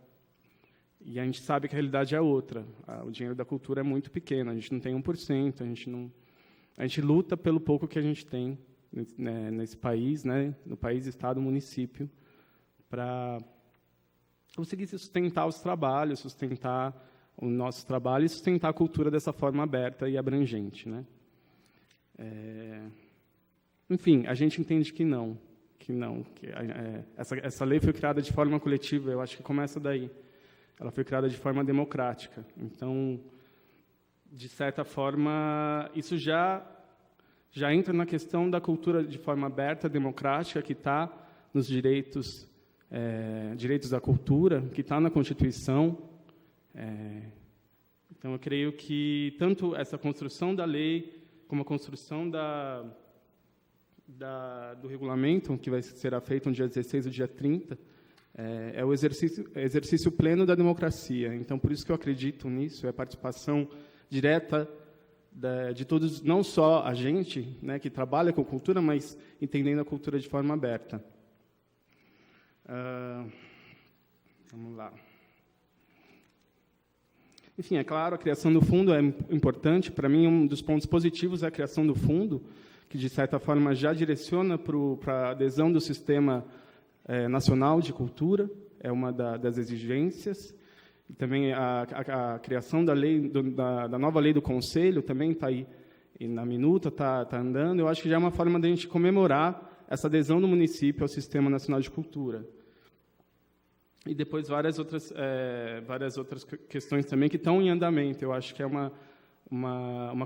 [SPEAKER 5] e a gente sabe que a realidade é outra. O dinheiro da cultura é muito pequeno, a gente não tem 1%, a gente luta pelo pouco que a gente tem nesse país, né, no país, estado, município, para conseguir sustentar os trabalhos, sustentar o nosso trabalho e sustentar a cultura dessa forma aberta e abrangente, né? Enfim, a gente entende que não, essa lei foi criada de forma coletiva, eu acho que começa daí. Ela foi criada de forma democrática. Então, de certa forma, isso já entra na questão da cultura de forma aberta, democrática, que está nos direitos da cultura, que está na Constituição. Então, eu creio que tanto essa construção da lei, como a construção do regulamento, que será feito no dia 16 e dia 30, é o exercício pleno da democracia. Então, por isso que eu acredito nisso, é a participação direta de todos, não só a gente, né, que trabalha com cultura, mas entendendo a cultura de forma aberta. Vamos lá. Enfim, é claro, a criação do fundo é importante. Para mim, um dos pontos positivos é a criação do fundo, que, de certa forma, já direciona para a adesão do Sistema Nacional de Cultura, é uma das exigências. E também a criação da nova lei do Conselho também está aí, e na minuta está andando. Eu acho que já é uma forma de a gente comemorar essa adesão do município ao Sistema Nacional de Cultura. E depois várias outras questões também que estão em andamento. Eu acho que é uma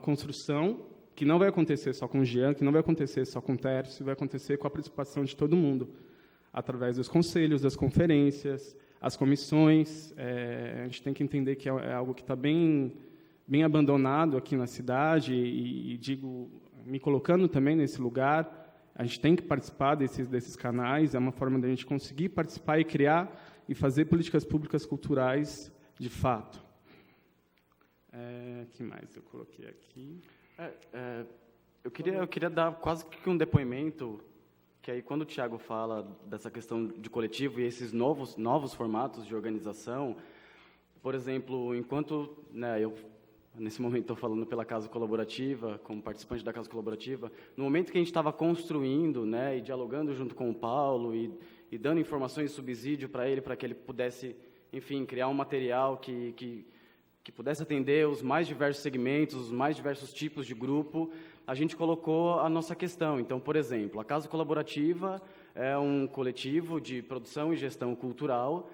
[SPEAKER 5] construção que não vai acontecer só com o Jean, que não vai acontecer só com o Tércio, vai acontecer com a participação de todo mundo, através dos conselhos, das conferências, as comissões. A gente tem que entender que é algo que está bem abandonado aqui na cidade, e digo, me colocando também nesse lugar, a gente tem que participar desses canais, é uma forma de a gente conseguir participar e criar e fazer políticas públicas culturais de fato. Que mais eu coloquei aqui?
[SPEAKER 1] Eu queria dar quase que um depoimento, que aí quando o Thiago fala dessa questão de coletivo e esses novos formatos de organização, por exemplo, enquanto, né, eu nesse momento estou falando pela Casa Colaborativa, como participante da Casa Colaborativa, no momento que a gente estava construindo, né, e dialogando junto com o Paulo e dando informações e subsídio para que ele pudesse, enfim, criar um material que pudesse atender os mais diversos segmentos, os mais diversos tipos de grupo, a gente colocou a nossa questão. Então, por exemplo, a Casa Colaborativa é um coletivo de produção e gestão cultural,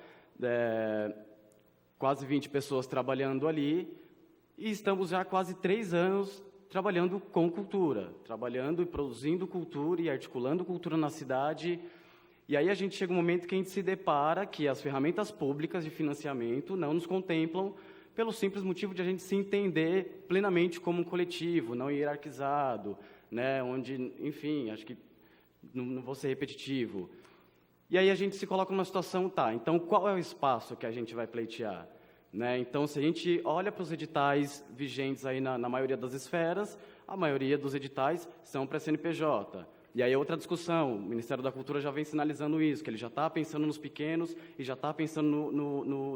[SPEAKER 1] quase 20 pessoas trabalhando ali, e estamos já há quase 3 anos trabalhando com cultura, trabalhando e produzindo cultura e articulando cultura na cidade. E aí a gente chega um momento que a gente se depara que as ferramentas públicas de financiamento não nos contemplam pelo simples motivo de a gente se entender plenamente como um coletivo, não hierarquizado, né, onde, enfim, acho que não vou ser repetitivo. E aí a gente se coloca numa situação, tá, então qual é o espaço que a gente vai pleitear? Né? Então, se a gente olha para os editais vigentes aí na maioria das esferas, a maioria dos editais são para CNPJ. E aí outra discussão, o Ministério da Cultura já vem sinalizando isso, que ele já está pensando nos pequenos e já está pensando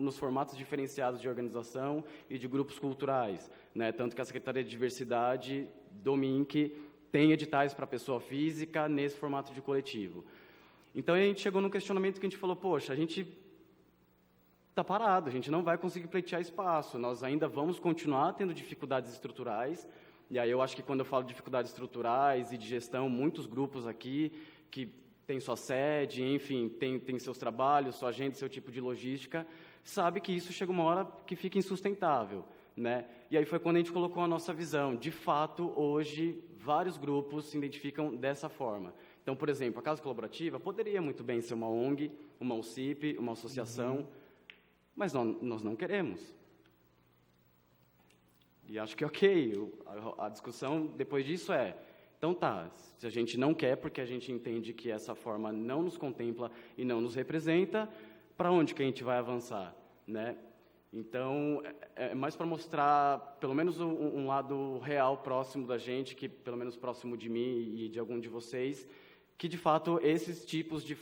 [SPEAKER 1] nos formatos diferenciados de organização e de grupos culturais. Né? Tanto que a Secretaria de Diversidade do MINC tem editais para pessoa física nesse formato de coletivo. Então, a gente chegou num questionamento que a gente falou, poxa, a gente está parado, a gente não vai conseguir pleitear espaço, nós ainda vamos continuar tendo dificuldades estruturais, e aí eu acho que quando eu falo de dificuldades estruturais e de gestão, muitos grupos aqui que têm sua sede, enfim, tem seus trabalhos, sua agenda, seu tipo de logística, sabe que isso chega uma hora que fica insustentável, né? E aí foi quando a gente colocou a nossa visão. De fato, hoje, vários grupos se identificam dessa forma. Então, por exemplo, a Casa Colaborativa poderia muito bem ser uma ONG, uma UCIP, uma associação, mas nós não queremos. E acho que ok, a discussão depois disso então tá, se a gente não quer porque a gente entende que essa forma não nos contempla e não nos representa, para onde que a gente vai avançar, né? Então, é mais para mostrar, pelo menos, um lado real próximo da gente, que pelo menos próximo de mim e de algum de vocês, que, de fato, esses tipos de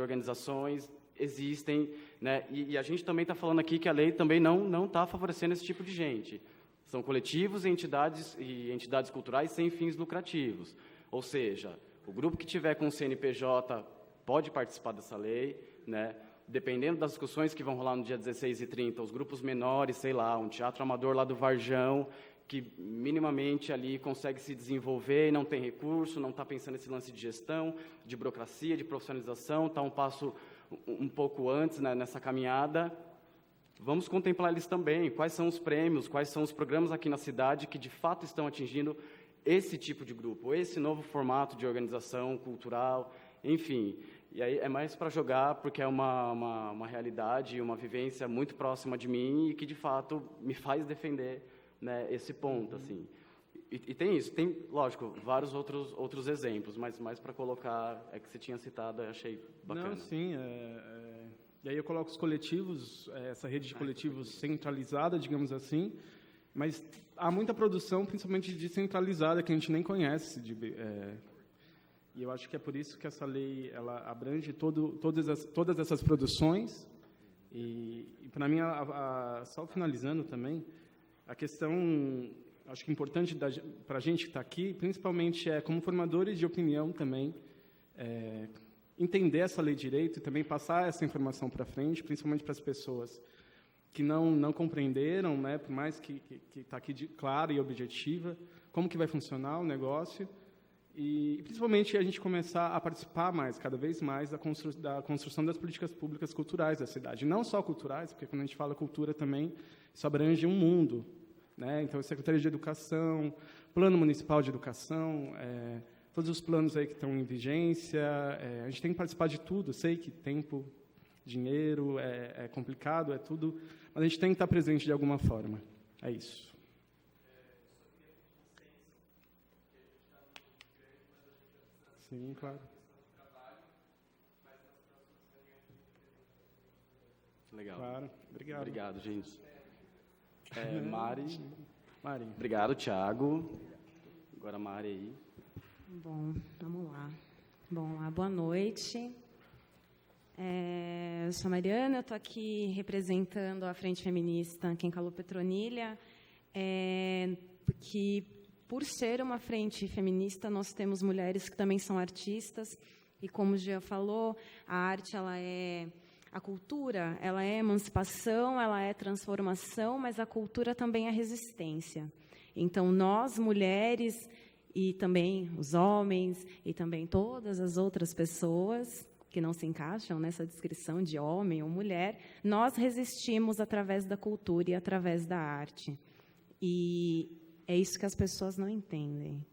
[SPEAKER 1] organizações existem, né? E a gente também está falando aqui que a lei também não está favorecendo esse tipo de gente. São coletivos e entidades culturais sem fins lucrativos. Ou seja, o grupo que tiver com o CNPJ pode participar dessa lei, né? Dependendo das discussões que vão rolar no dia 16 e 30, os grupos menores, sei lá, um teatro amador lá do Varjão, que minimamente ali consegue se desenvolver e não tem recurso, não está pensando nesse lance de gestão, de burocracia, de profissionalização, está um passo um pouco antes, né, nessa caminhada. Vamos contemplar eles também. Quais são os prêmios, quais são os programas aqui na cidade que de fato estão atingindo esse tipo de grupo, esse novo formato de organização cultural, enfim. E aí é mais para jogar, porque é uma realidade, uma vivência muito próxima de mim e que, de fato, me faz defender, né, esse ponto, assim. E tem isso, tem, lógico, vários outros exemplos, mas mais para colocar, que você tinha citado, eu achei bacana.
[SPEAKER 5] Não, sim, e aí eu coloco os coletivos, essa rede de coletivos centralizada, digamos assim, mas há muita produção, principalmente descentralizada, que a gente nem conhece, e eu acho que é por isso que essa lei ela abrange todas essas produções. E para mim, só finalizando também, a questão, acho que importante para a gente que está aqui, principalmente como formadores de opinião também, entender essa lei de direito e também passar essa informação para frente, principalmente para as pessoas que não compreenderam, né, por mais que está aqui clara e objetiva, como que vai funcionar o negócio. E, principalmente, a gente começar a participar cada vez mais, da construção das políticas públicas culturais da cidade. Não só culturais, porque quando a gente fala cultura também, isso abrange um mundo, né? Então, Secretaria de Educação, Plano Municipal de Educação, todos os planos aí que estão em vigência, a gente tem que participar de tudo. Eu sei que tempo, dinheiro, é complicado, é tudo, mas a gente tem que estar presente de alguma forma. É isso. Sim, claro.
[SPEAKER 1] Legal.
[SPEAKER 5] Claro, obrigado.
[SPEAKER 1] Obrigado, gente. Mari.
[SPEAKER 5] Mari.
[SPEAKER 1] Obrigado, Thiago. Agora a Mari aí.
[SPEAKER 2] Bom, vamos lá. Bom, boa noite. Eu sou a Mariana, eu estou aqui representando a Frente Feminista Quem Calou Petronilha, que, por ser uma frente feminista, nós temos mulheres que também são artistas, e como o Gia falou, a arte, a cultura, ela é emancipação, ela é transformação, mas a cultura também é resistência. Então, nós, mulheres, e também os homens, e também todas as outras pessoas que não se encaixam nessa descrição de homem ou mulher, nós resistimos através da cultura e através da arte. E é isso que as pessoas não entendem.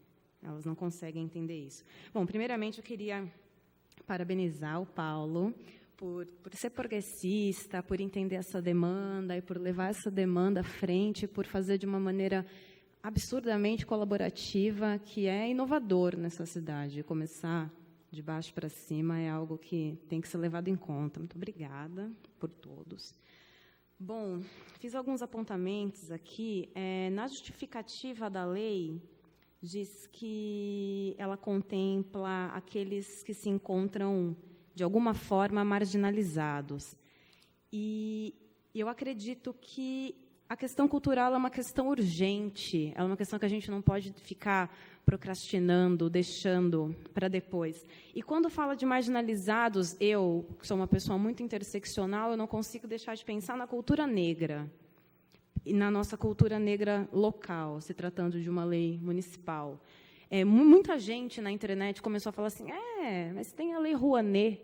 [SPEAKER 2] Elas não conseguem entender isso. Bom, primeiramente, eu queria parabenizar o Paulo por ser progressista, por entender essa demanda e por levar essa demanda à frente, por fazer de uma maneira absurdamente colaborativa, que é inovador nessa cidade. Começar de baixo para cima é algo que tem que ser levado em conta. Muito obrigada por todos. Bom, fiz alguns apontamentos aqui. Na justificativa da lei, diz que ela contempla aqueles que se encontram, de alguma forma, marginalizados. E eu acredito que a questão cultural é uma questão urgente, é uma questão que a gente não pode ficar procrastinando, deixando para depois. E quando fala de marginalizados, eu, que sou uma pessoa muito interseccional, eu não consigo deixar de pensar na cultura negra, e na nossa cultura negra local, se tratando de uma lei municipal. Muita gente na internet começou a falar assim, mas tem a Lei Rouanet.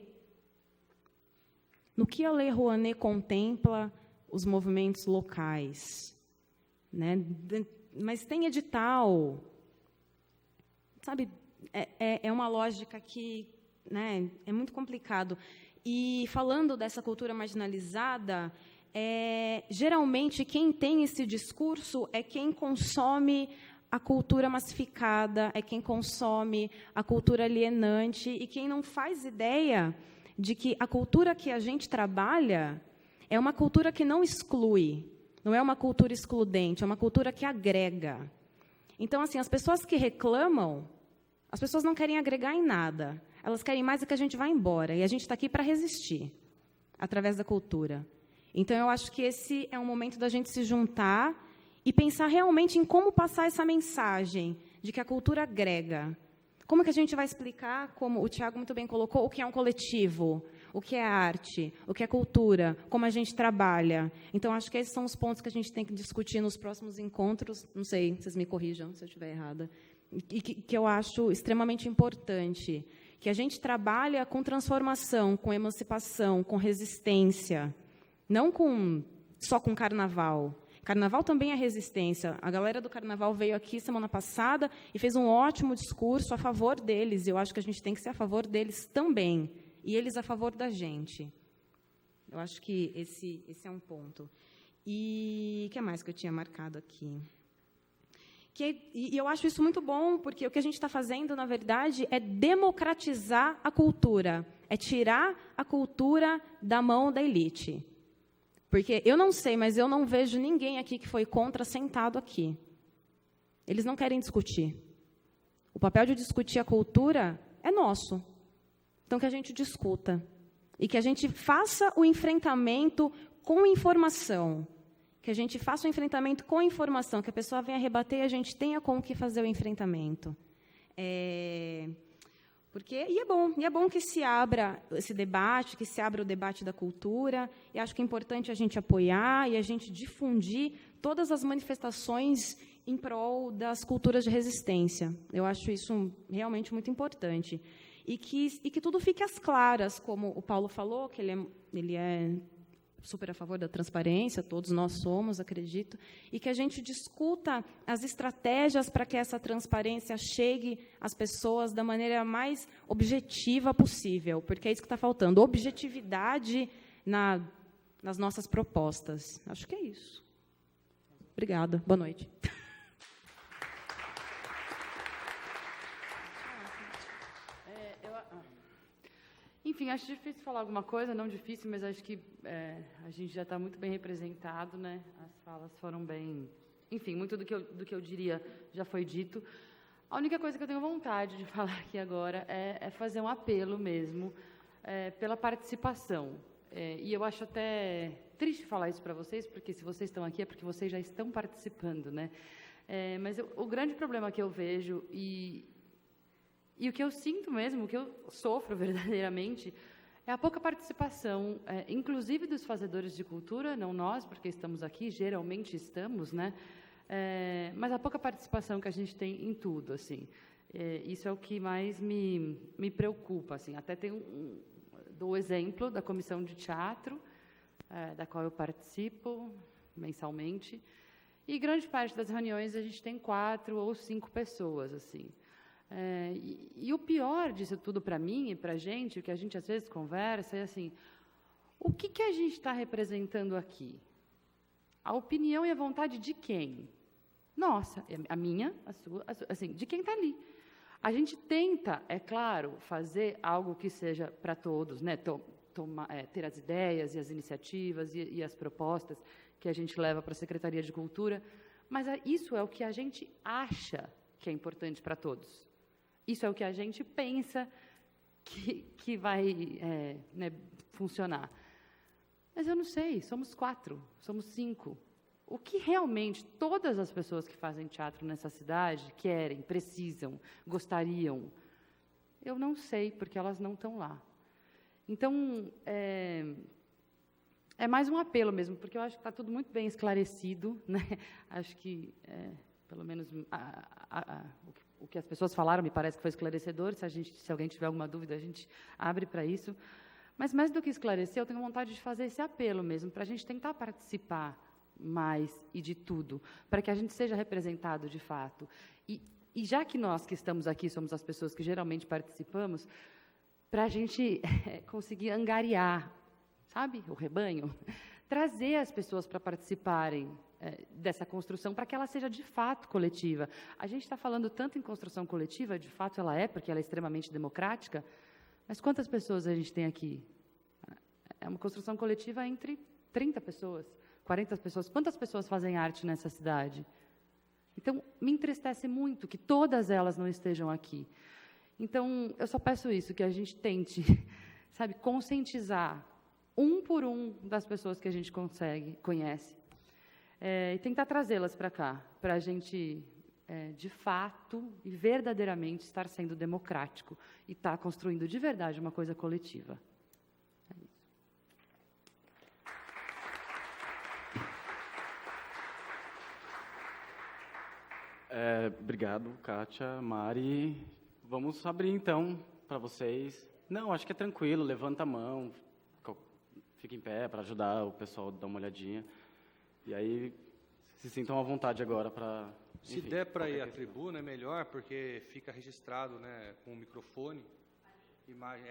[SPEAKER 2] No que a Lei Rouanet contempla os movimentos locais? Né? Mas tem edital. Sabe, é uma lógica que, né, é muito complicado. E, falando dessa cultura marginalizada, geralmente, quem tem esse discurso é quem consome a cultura massificada, é quem consome a cultura alienante, e quem não faz ideia de que a cultura que a gente trabalha é uma cultura que não exclui, não é uma cultura excludente, é uma cultura que agrega. Então, assim, as pessoas que reclamam, as pessoas não querem agregar em nada. Elas querem mais é que a gente vá embora. E a gente está aqui para resistir, através da cultura. Então, eu acho que esse é um momento da gente se juntar e pensar realmente em como passar essa mensagem de que a cultura agrega. Como que a gente vai explicar, como o Tiago muito bem colocou, o que é um coletivo, o que é arte, o que é cultura, como a gente trabalha. Então, acho que esses são os pontos que a gente tem que discutir nos próximos encontros. Não sei, vocês me corrijam se eu estiver errada. E que eu acho extremamente importante. Que a gente trabalha com transformação, com emancipação, com resistência. Não só com carnaval. Carnaval também é resistência. A galera do Carnaval veio aqui semana passada e fez um ótimo discurso a favor deles. Eu acho que a gente tem que ser a favor deles também. E eles a favor da gente. Eu acho que esse é um ponto. E o que mais que eu tinha marcado aqui? E eu acho isso muito bom, porque o que a gente está fazendo, na verdade, é democratizar a cultura. É tirar a cultura da mão da elite. Porque eu não sei, mas eu não vejo ninguém aqui que foi contra sentado aqui. Eles não querem discutir. O papel de discutir a cultura é nosso. Então, que a gente discuta. E que a gente faça o enfrentamento com informação. Que a gente faça o enfrentamento com informação. Que a pessoa venha rebater e a gente tenha com o que fazer o enfrentamento. E é bom que se abra esse debate, que se abra o debate da cultura. E acho que é importante a gente apoiar e a gente difundir todas as manifestações em prol das culturas de resistência. Eu acho isso realmente muito importante. E que tudo fique às claras, como o Paulo falou, que ele é super a favor da transparência, todos nós somos, acredito, e que a gente discuta as estratégias para que essa transparência chegue às pessoas da maneira mais objetiva possível, porque é isso que está faltando, objetividade nas nossas propostas. Acho que é isso. Obrigada. Boa noite.
[SPEAKER 6] Enfim, acho difícil falar alguma coisa, não difícil, mas acho que a gente já está muito bem representado, né? As falas foram bem... Enfim, muito do que eu diria já foi dito. A única coisa que eu tenho vontade de falar aqui agora é fazer um apelo mesmo pela participação. E eu acho até triste falar isso para vocês, porque se vocês estão aqui é porque vocês já estão participando, né? Mas o grande problema que eu vejo e o que eu sinto mesmo, o que eu sofro verdadeiramente, é a pouca participação, inclusive dos fazedores de cultura, não nós, porque estamos aqui, geralmente estamos, né? Mas a pouca participação que a gente tem em tudo, assim. Isso é o que mais me preocupa, assim. Até tem dou o exemplo da comissão de teatro, da qual eu participo mensalmente, e grande parte das reuniões a gente tem 4 ou 5 pessoas, assim. E o pior disso tudo para mim e para a gente, o que a gente às vezes conversa, é assim, o que a gente está representando aqui? A opinião e a vontade de quem? Nossa, a minha, a sua, assim, de quem está ali. A gente tenta, é claro, fazer algo que seja para todos, né? Ter as ideias e as iniciativas e as propostas que a gente leva para a Secretaria de Cultura, mas isso é o que a gente acha que é importante para todos. Isso é o que a gente pensa que vai funcionar. Mas eu não sei, somos 4, somos 5. O que realmente todas as pessoas que fazem teatro nessa cidade querem, precisam, gostariam, eu não sei, porque elas não estão lá. Então, é mais um apelo mesmo, porque eu acho que está tudo muito bem esclarecido, né? Acho que, pelo menos, o que as pessoas falaram me parece que foi esclarecedor. Se alguém tiver alguma dúvida, a gente abre para isso. Mas, mais do que esclarecer, eu tenho vontade de fazer esse apelo mesmo, para a gente tentar participar mais e de tudo, para que a gente seja representado de fato. E já que nós que estamos aqui somos as pessoas que geralmente participamos, para a gente conseguir angariar, sabe, o rebanho, trazer as pessoas para participarem dessa construção, para que ela seja de fato coletiva. A gente está falando tanto em construção coletiva, de fato ela é, porque ela é extremamente democrática, mas quantas pessoas a gente tem aqui? É uma construção coletiva entre 30 pessoas, 40 pessoas. Quantas pessoas fazem arte nessa cidade? Então, me entristece muito que todas elas não estejam aqui. Então, eu só peço isso, que a gente tente, sabe, conscientizar um por um das pessoas que a gente conhece, e tentar trazê-las para cá, para a gente, de fato e verdadeiramente, estar sendo democrático e estar construindo de verdade uma coisa coletiva.
[SPEAKER 1] Obrigado, Kátia, Mari. Vamos abrir, então, para vocês. Não, acho que é tranquilo, levanta a mão, fica em pé para ajudar o pessoal a dar uma olhadinha. E aí, se sintam à vontade agora para...
[SPEAKER 3] Se der para ir à tribuna, é melhor, porque fica registrado, né, com o microfone, imagem,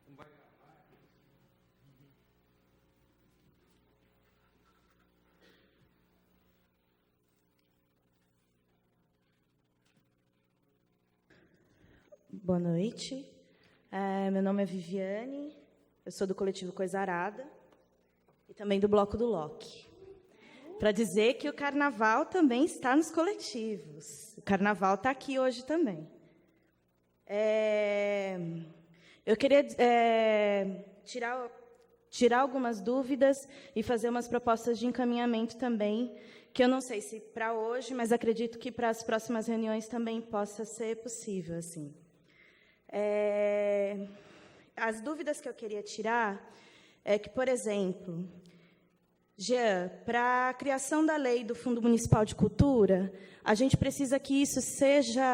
[SPEAKER 3] Não vai...
[SPEAKER 7] Boa noite. Meu nome é Viviane, eu sou do coletivo Coisa Arada e também do Bloco do Loki. Para dizer que o Carnaval também está nos coletivos. O Carnaval está aqui hoje também. Eu queria tirar algumas dúvidas e fazer umas propostas de encaminhamento também, que eu não sei se para hoje, mas acredito que para as próximas reuniões também possa ser possível, assim. As dúvidas que eu queria tirar é que, por exemplo, Jean, para a criação da lei do Fundo Municipal de Cultura, a gente precisa que isso seja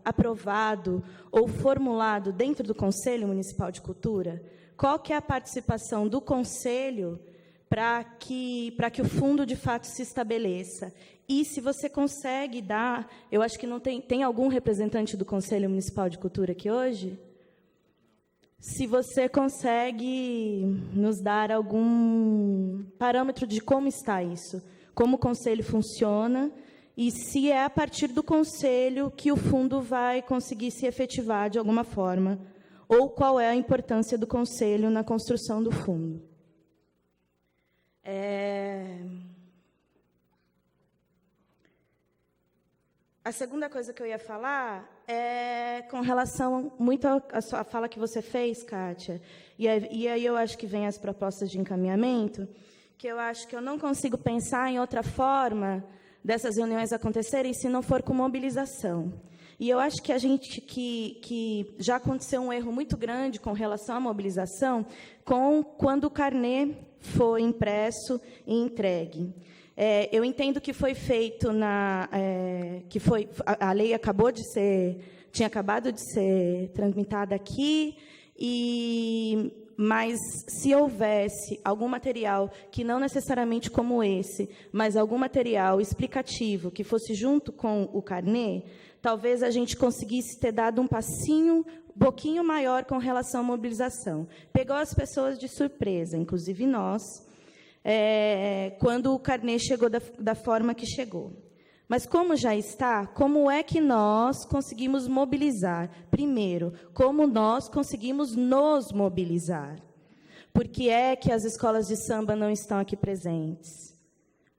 [SPEAKER 7] aprovado ou formulado dentro do Conselho Municipal de Cultura? Qual que é a participação do Conselho para que o fundo, de fato, se estabeleça? E se você consegue dar... Eu acho que não tem algum representante do Conselho Municipal de Cultura aqui hoje? Se você consegue nos dar algum parâmetro de como está isso, como o Conselho funciona, e se é a partir do Conselho que o fundo vai conseguir se efetivar de alguma forma, ou qual é a importância do Conselho na construção do fundo. A segunda coisa que eu ia falar é com relação muito à sua fala que você fez, Kátia, e aí eu acho que vem as propostas de encaminhamento, que eu acho que eu não consigo pensar em outra forma dessas reuniões acontecerem se não for com mobilização. E eu acho que a gente que já aconteceu um erro muito grande com relação à mobilização quando o carnê foi impresso e entregue. Eu entendo que foi feito a lei tinha acabado de ser tramitada aqui, mas se houvesse algum material que não necessariamente como esse, mas algum material explicativo que fosse junto com o carnê, talvez a gente conseguisse ter dado um passinho um pouquinho maior com relação à mobilização. Pegou as pessoas de surpresa, inclusive nós, quando o carnê chegou da forma que chegou. Mas, como já está, como é que nós conseguimos mobilizar? Primeiro, como nós conseguimos nos mobilizar? Por que é que as escolas de samba não estão aqui presentes?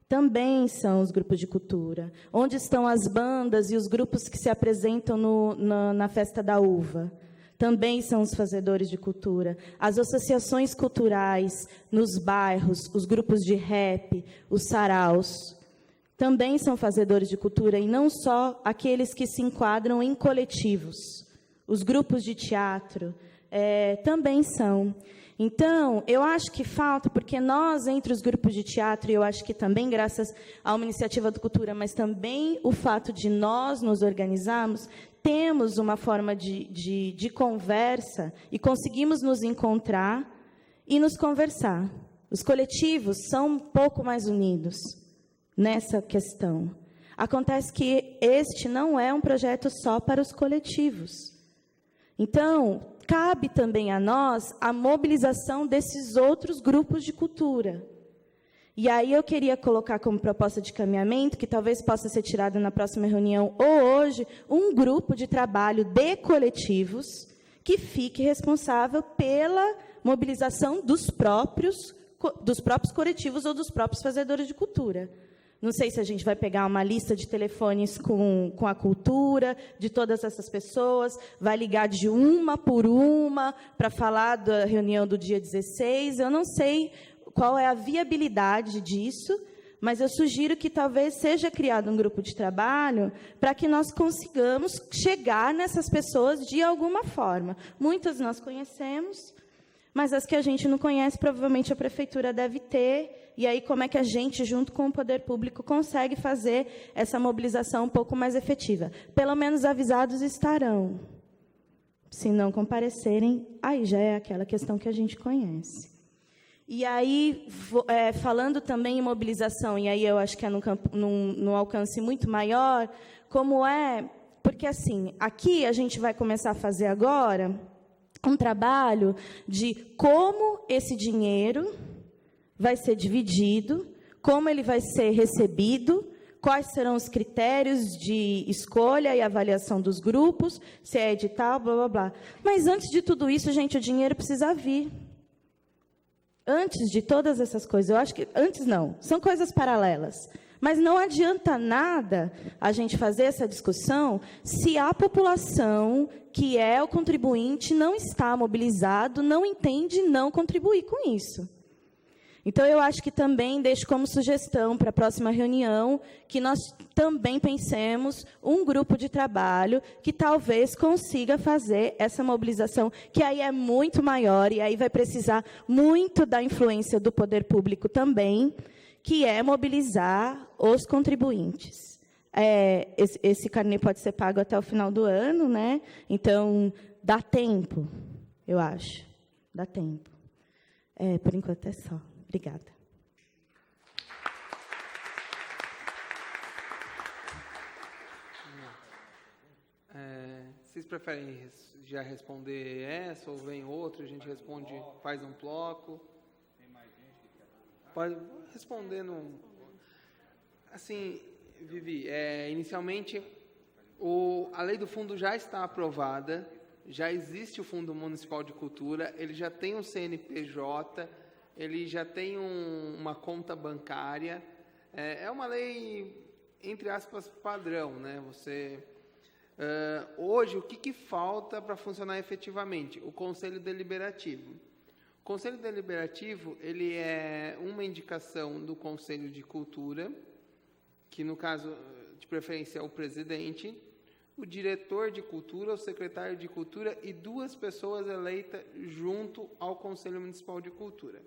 [SPEAKER 7] Também são os grupos de cultura. Onde estão as bandas e os grupos que se apresentam na Festa da Uva? Também são os fazedores de cultura. As associações culturais nos bairros, os grupos de rap, os saraus, também são fazedores de cultura, e não só aqueles que se enquadram em coletivos. Os grupos de teatro também são. Então, eu acho que falta, porque nós, entre os grupos de teatro, e eu acho que também graças a uma iniciativa do Cultura, mas também o fato de nós nos organizarmos, temos uma forma de conversa e conseguimos nos encontrar e nos conversar. Os coletivos são um pouco mais unidos nessa questão. Acontece que este não é um projeto só para os coletivos. Então, cabe também a nós a mobilização desses outros grupos de cultura. E aí eu queria colocar como proposta de encaminhamento, que talvez possa ser tirada na próxima reunião ou hoje, um grupo de trabalho de coletivos que fique responsável pela mobilização dos próprios coletivos ou dos próprios fazedores de cultura. Não sei se a gente vai pegar uma lista de telefones com a cultura, de todas essas pessoas, vai ligar de uma por uma para falar da reunião do dia 16. Eu não sei qual é a viabilidade disso, mas eu sugiro que talvez seja criado um grupo de trabalho para que nós consigamos chegar nessas pessoas de alguma forma. Muitas nós conhecemos, mas as que a gente não conhece, provavelmente a prefeitura deve ter. E aí, como é que a gente, junto com o poder público, consegue fazer essa mobilização um pouco mais efetiva? Pelo menos avisados estarão. Se não comparecerem, aí já é aquela questão que a gente conhece. E aí, falando também em mobilização, e aí eu acho que é num alcance muito maior, como é... Porque, assim, aqui a gente vai começar a fazer agora um trabalho de como esse dinheiro vai ser dividido, como ele vai ser recebido, quais serão os critérios de escolha e avaliação dos grupos, se é edital, blá, blá, blá. Mas, antes de tudo isso, gente, o dinheiro precisa vir. Antes de todas essas coisas, eu acho que... Antes não, são coisas paralelas. Mas não adianta nada a gente fazer essa discussão se a população, que é o contribuinte, não está mobilizado, não entende não contribuir com isso. Então, eu acho que também deixo como sugestão para a próxima reunião que nós também pensemos um grupo de trabalho que talvez consiga fazer essa mobilização, que aí é muito maior e aí vai precisar muito da influência do poder público também, que é mobilizar os contribuintes. Esse carnê pode ser pago até o final do ano, né? Então, dá tempo, eu acho. Dá tempo. Por enquanto é só. Obrigada.
[SPEAKER 4] Vocês preferem já responder essa ou vem outra? A gente responde, faz um bloco? Tem mais gente que quer perguntar? Pode responder no... Assim, Vivi, inicialmente, a lei do fundo já está aprovada, já existe o Fundo Municipal de Cultura, ele já tem um CNPJ, ele já tem uma conta bancária. É uma lei entre aspas, padrão, né? Hoje, o que falta para funcionar efetivamente? O Conselho Deliberativo. O Conselho Deliberativo, ele é uma indicação do Conselho de Cultura, que no caso, de preferência, é o presidente, o diretor de cultura, o secretário de cultura e 2 pessoas eleitas junto ao Conselho Municipal de Cultura.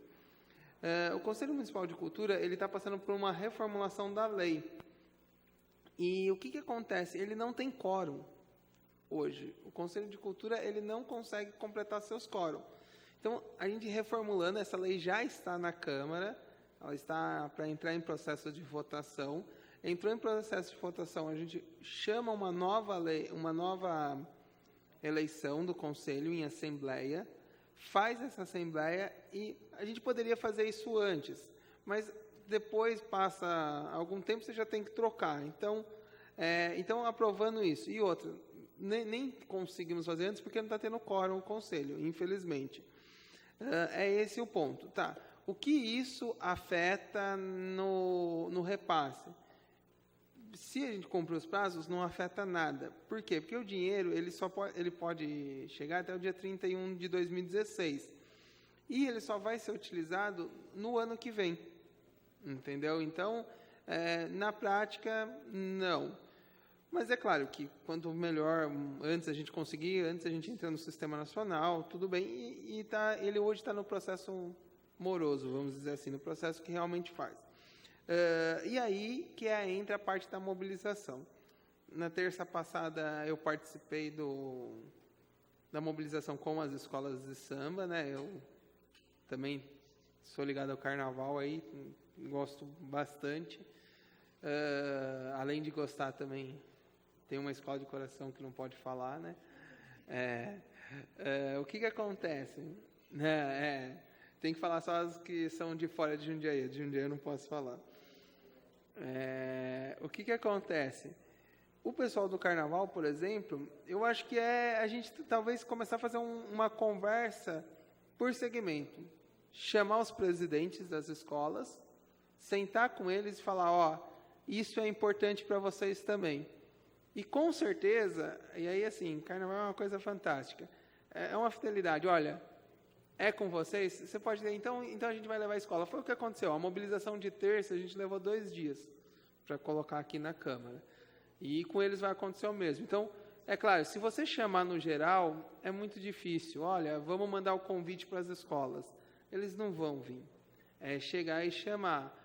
[SPEAKER 4] O Conselho Municipal de Cultura, ele está passando por uma reformulação da lei. E o que acontece? Ele não tem quórum hoje. O Conselho de Cultura, ele não consegue completar seus quórum. Então, a gente reformulando, essa lei já está na Câmara, ela está para entrar em processo de votação. Entrou em processo de votação, a gente chama uma nova lei, uma nova eleição do Conselho em assembleia, faz essa assembleia e a gente poderia fazer isso antes, mas depois passa algum tempo, você já tem que trocar. Então, aprovando isso. E outra, nem conseguimos fazer antes porque não está tendo quórum o Conselho, infelizmente. É esse o ponto. Tá. O que isso afeta no repasse? Se a gente cumprir os prazos, não afeta nada. Por quê? Porque o dinheiro ele pode chegar até o dia 31 de 2016. E ele só vai ser utilizado no ano que vem. Entendeu? Então, na prática, não. Mas é claro que quanto melhor, antes a gente conseguir, antes a gente entrar no Sistema Nacional, tudo bem. Ele hoje está no processo moroso, vamos dizer assim, no processo que realmente faz. E aí que entra a parte da mobilização. Na terça passada eu participei da mobilização com as escolas de samba, né? Eu também sou ligado ao carnaval aí, gosto bastante. Além de gostar também, tem uma escola de coração que não pode falar, né? O que acontece? Tem que falar só as que são de fora de Jundiaí. De Jundiaí eu não posso falar. O que acontece? O pessoal do Carnaval, por exemplo, eu acho que a gente talvez começar a fazer uma conversa por segmento. Chamar os presidentes das escolas, sentar com eles e falar, isso é importante para vocês também. E com certeza, e aí assim, Carnaval é uma coisa fantástica. É uma fidelidade, olha, é com vocês, você pode ler, então a gente vai levar a escola. Foi o que aconteceu, a mobilização de terça, a gente levou 2 dias para colocar aqui na Câmara. E com eles vai acontecer o mesmo. Então, é claro, se você chamar no geral, é muito difícil. Olha, vamos mandar o convite para as escolas. Eles não vão vir. É chegar e chamar.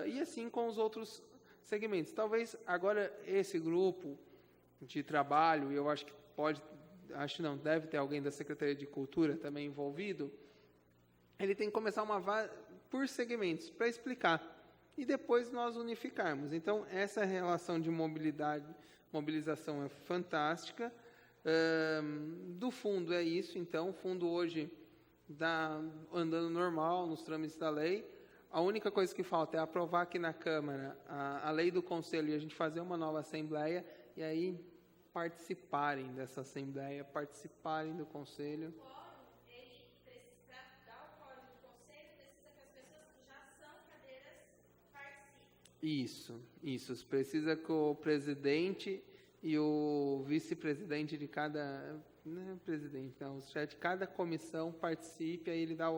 [SPEAKER 4] E assim com os outros segmentos. Talvez agora esse grupo de trabalho, eu acho que deve ter alguém da Secretaria de Cultura também envolvido, ele tem que começar por segmentos, para explicar, e depois nós unificarmos. Então, essa relação de mobilização é fantástica. Do fundo é isso, então, o fundo hoje está andando normal, nos trâmites da lei. A única coisa que falta é aprovar aqui na Câmara a lei do Conselho e a gente fazer uma nova Assembleia, e aí participarem dessa Assembleia, participarem do Conselho.
[SPEAKER 7] O quórum, para dar o quórum do Conselho, precisa que as pessoas que já são cadeiras participem.
[SPEAKER 4] Isso. Precisa que o presidente e o vice-presidente de cada... Não é presidente, não. O chefe de cada comissão participe, aí ele dá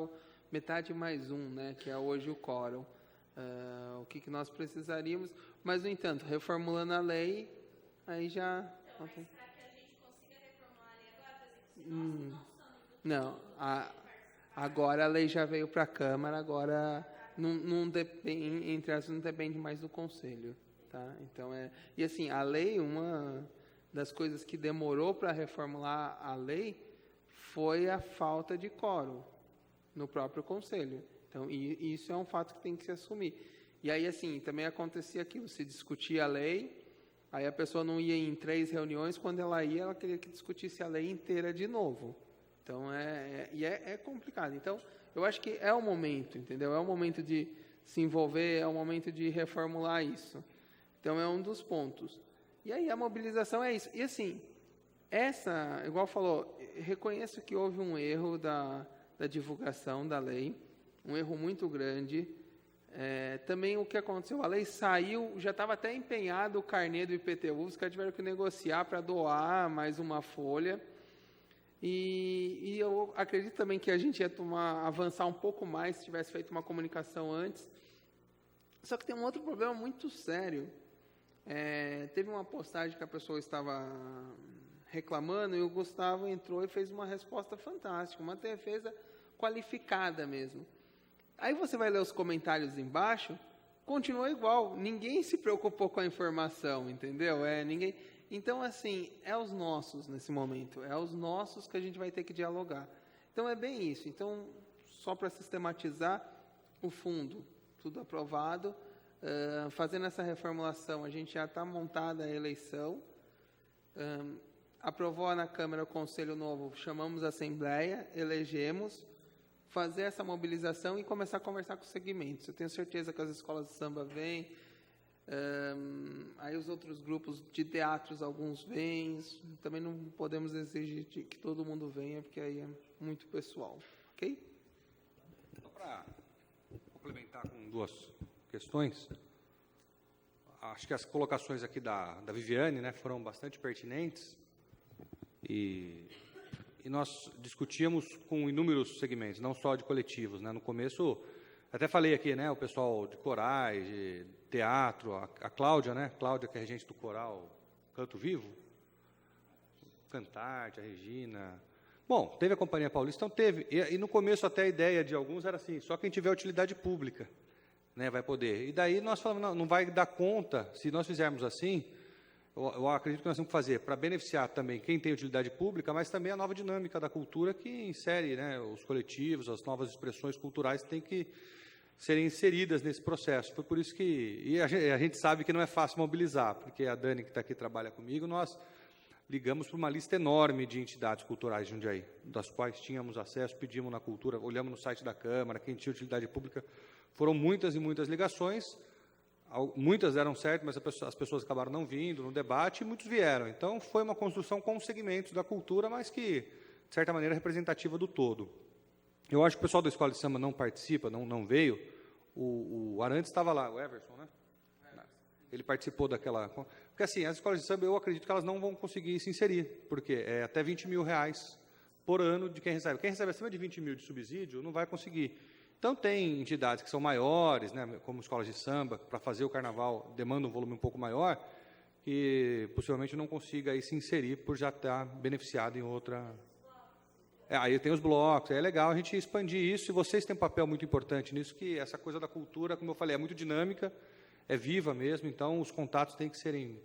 [SPEAKER 4] metade mais 1, né, que é hoje o quórum. O que nós precisaríamos. Mas, no entanto, reformulando a lei, aí já...
[SPEAKER 7] Mas para que a gente consiga reformular a lei agora, por exemplo, se
[SPEAKER 4] não, agora a lei já veio para a Câmara, agora não depende, entre aspas, não depende mais do Conselho, tá? Então e assim, a lei, uma das coisas que demorou para reformular a lei foi a falta de quórum no próprio Conselho. Então, isso é um fato que tem que se assumir. E aí, assim, também acontecia aquilo, se discutia a lei. Aí a pessoa não ia em 3 reuniões, quando ela ia, ela queria que discutisse a lei inteira de novo. Então, é complicado. Então, eu acho que é o momento, entendeu? É o momento de se envolver, é o momento de reformular isso. Então, é um dos pontos. E aí a mobilização é isso. E assim, igual falou, reconheço que houve um erro da divulgação da lei, um erro muito grande. Também o que aconteceu, a lei saiu, já estava até empenhado o carnê do IPTU, os caras tiveram que negociar para doar mais uma folha. E eu acredito também que a gente ia avançar um pouco mais se tivesse feito uma comunicação antes. Só que tem um outro problema muito sério. Teve uma postagem que a pessoa estava reclamando e o Gustavo entrou e fez uma resposta fantástica, uma defesa qualificada mesmo. Aí você vai ler os comentários embaixo, continua igual, ninguém se preocupou com a informação, entendeu? Ninguém. Então, assim, é os nossos nesse momento, é os nossos que a gente vai ter que dialogar. Então, é bem isso. Então, só para sistematizar, o fundo, tudo aprovado, fazendo essa reformulação, a gente já está montada a eleição, aprovou na Câmara o Conselho Novo, chamamos a Assembleia, elegemos, fazer essa mobilização e começar a conversar com os segmentos. Eu tenho certeza que as escolas de samba vêm, aí os outros grupos de teatros, alguns vêm, também não podemos exigir que todo mundo venha, porque aí é muito pessoal, ok?
[SPEAKER 3] Só para complementar com duas questões, acho que as colocações aqui da Viviane, né, foram bastante pertinentes, e nós discutíamos com inúmeros segmentos, não só de coletivos, né? No começo, até falei aqui, né, o pessoal de corais, de teatro, a Cláudia, né? Cláudia, que é regente do coral Canto Vivo, Cantarte, a Regina. Bom, teve a Companhia Paulista, então teve. E no começo até a ideia de alguns era assim, só quem tiver utilidade pública, né, vai poder. E daí nós falamos, não vai dar conta, se nós fizermos assim, eu acredito que nós temos que fazer para beneficiar também quem tem utilidade pública, mas também a nova dinâmica da cultura que insere, né, os coletivos, as novas expressões culturais têm que serem inseridas nesse processo. Foi por isso que... E a gente sabe que não é fácil mobilizar, porque a Dani, que está aqui, trabalha comigo, nós ligamos para uma lista enorme de entidades culturais de Jundiaí, das quais tínhamos acesso, pedimos na cultura, olhamos no site da Câmara, quem tinha utilidade pública. Foram muitas e muitas ligações. Muitas deram certo, mas as pessoas acabaram não vindo no debate e muitos vieram. Então, foi uma construção com segmentos da cultura, mas que, de certa maneira, é representativa do todo. Eu acho que o pessoal da Escola de Samba não participa, não veio. O Arantes estava lá, o Everson, né? Ele participou daquela... Porque, assim, as escolas de samba, eu acredito que elas não vão conseguir se inserir, porque é até R$20 mil por ano de quem recebe. Quem recebe acima de 20 mil de subsídio não vai conseguir. Então, tem entidades que são maiores, né, como escolas de samba, para fazer o carnaval, demanda um volume um pouco maior, que possivelmente não consiga aí se inserir por já estar beneficiado em outra... aí tem os blocos, é legal a gente expandir isso, e vocês têm um papel muito importante nisso, que essa coisa da cultura, como eu falei, é muito dinâmica, é viva mesmo, então os contatos têm que serem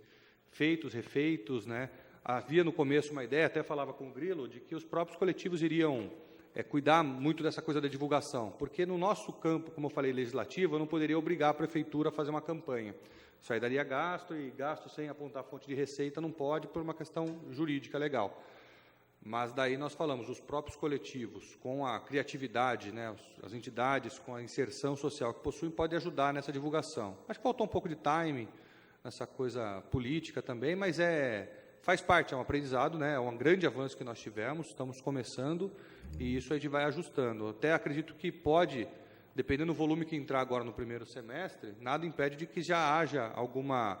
[SPEAKER 3] feitos, refeitos, né? Havia no começo uma ideia, até falava com o Grilo, de que os próprios coletivos iriam... cuidar muito dessa coisa da divulgação, porque no nosso campo, como eu falei, legislativo, eu não poderia obrigar a prefeitura a fazer uma campanha. Isso aí daria gasto, e gasto sem apontar fonte de receita não pode, por uma questão jurídica legal. Mas daí nós falamos, os próprios coletivos, com a criatividade, né, as entidades, com a inserção social que possuem, podem ajudar nessa divulgação. Acho que faltou um pouco de timing, nessa coisa política também, mas faz parte, é um aprendizado, né, é um grande avanço que nós tivemos, estamos começando, e isso a gente vai ajustando. Até acredito que pode, dependendo do volume que entrar agora no primeiro semestre, nada impede de que já haja alguma...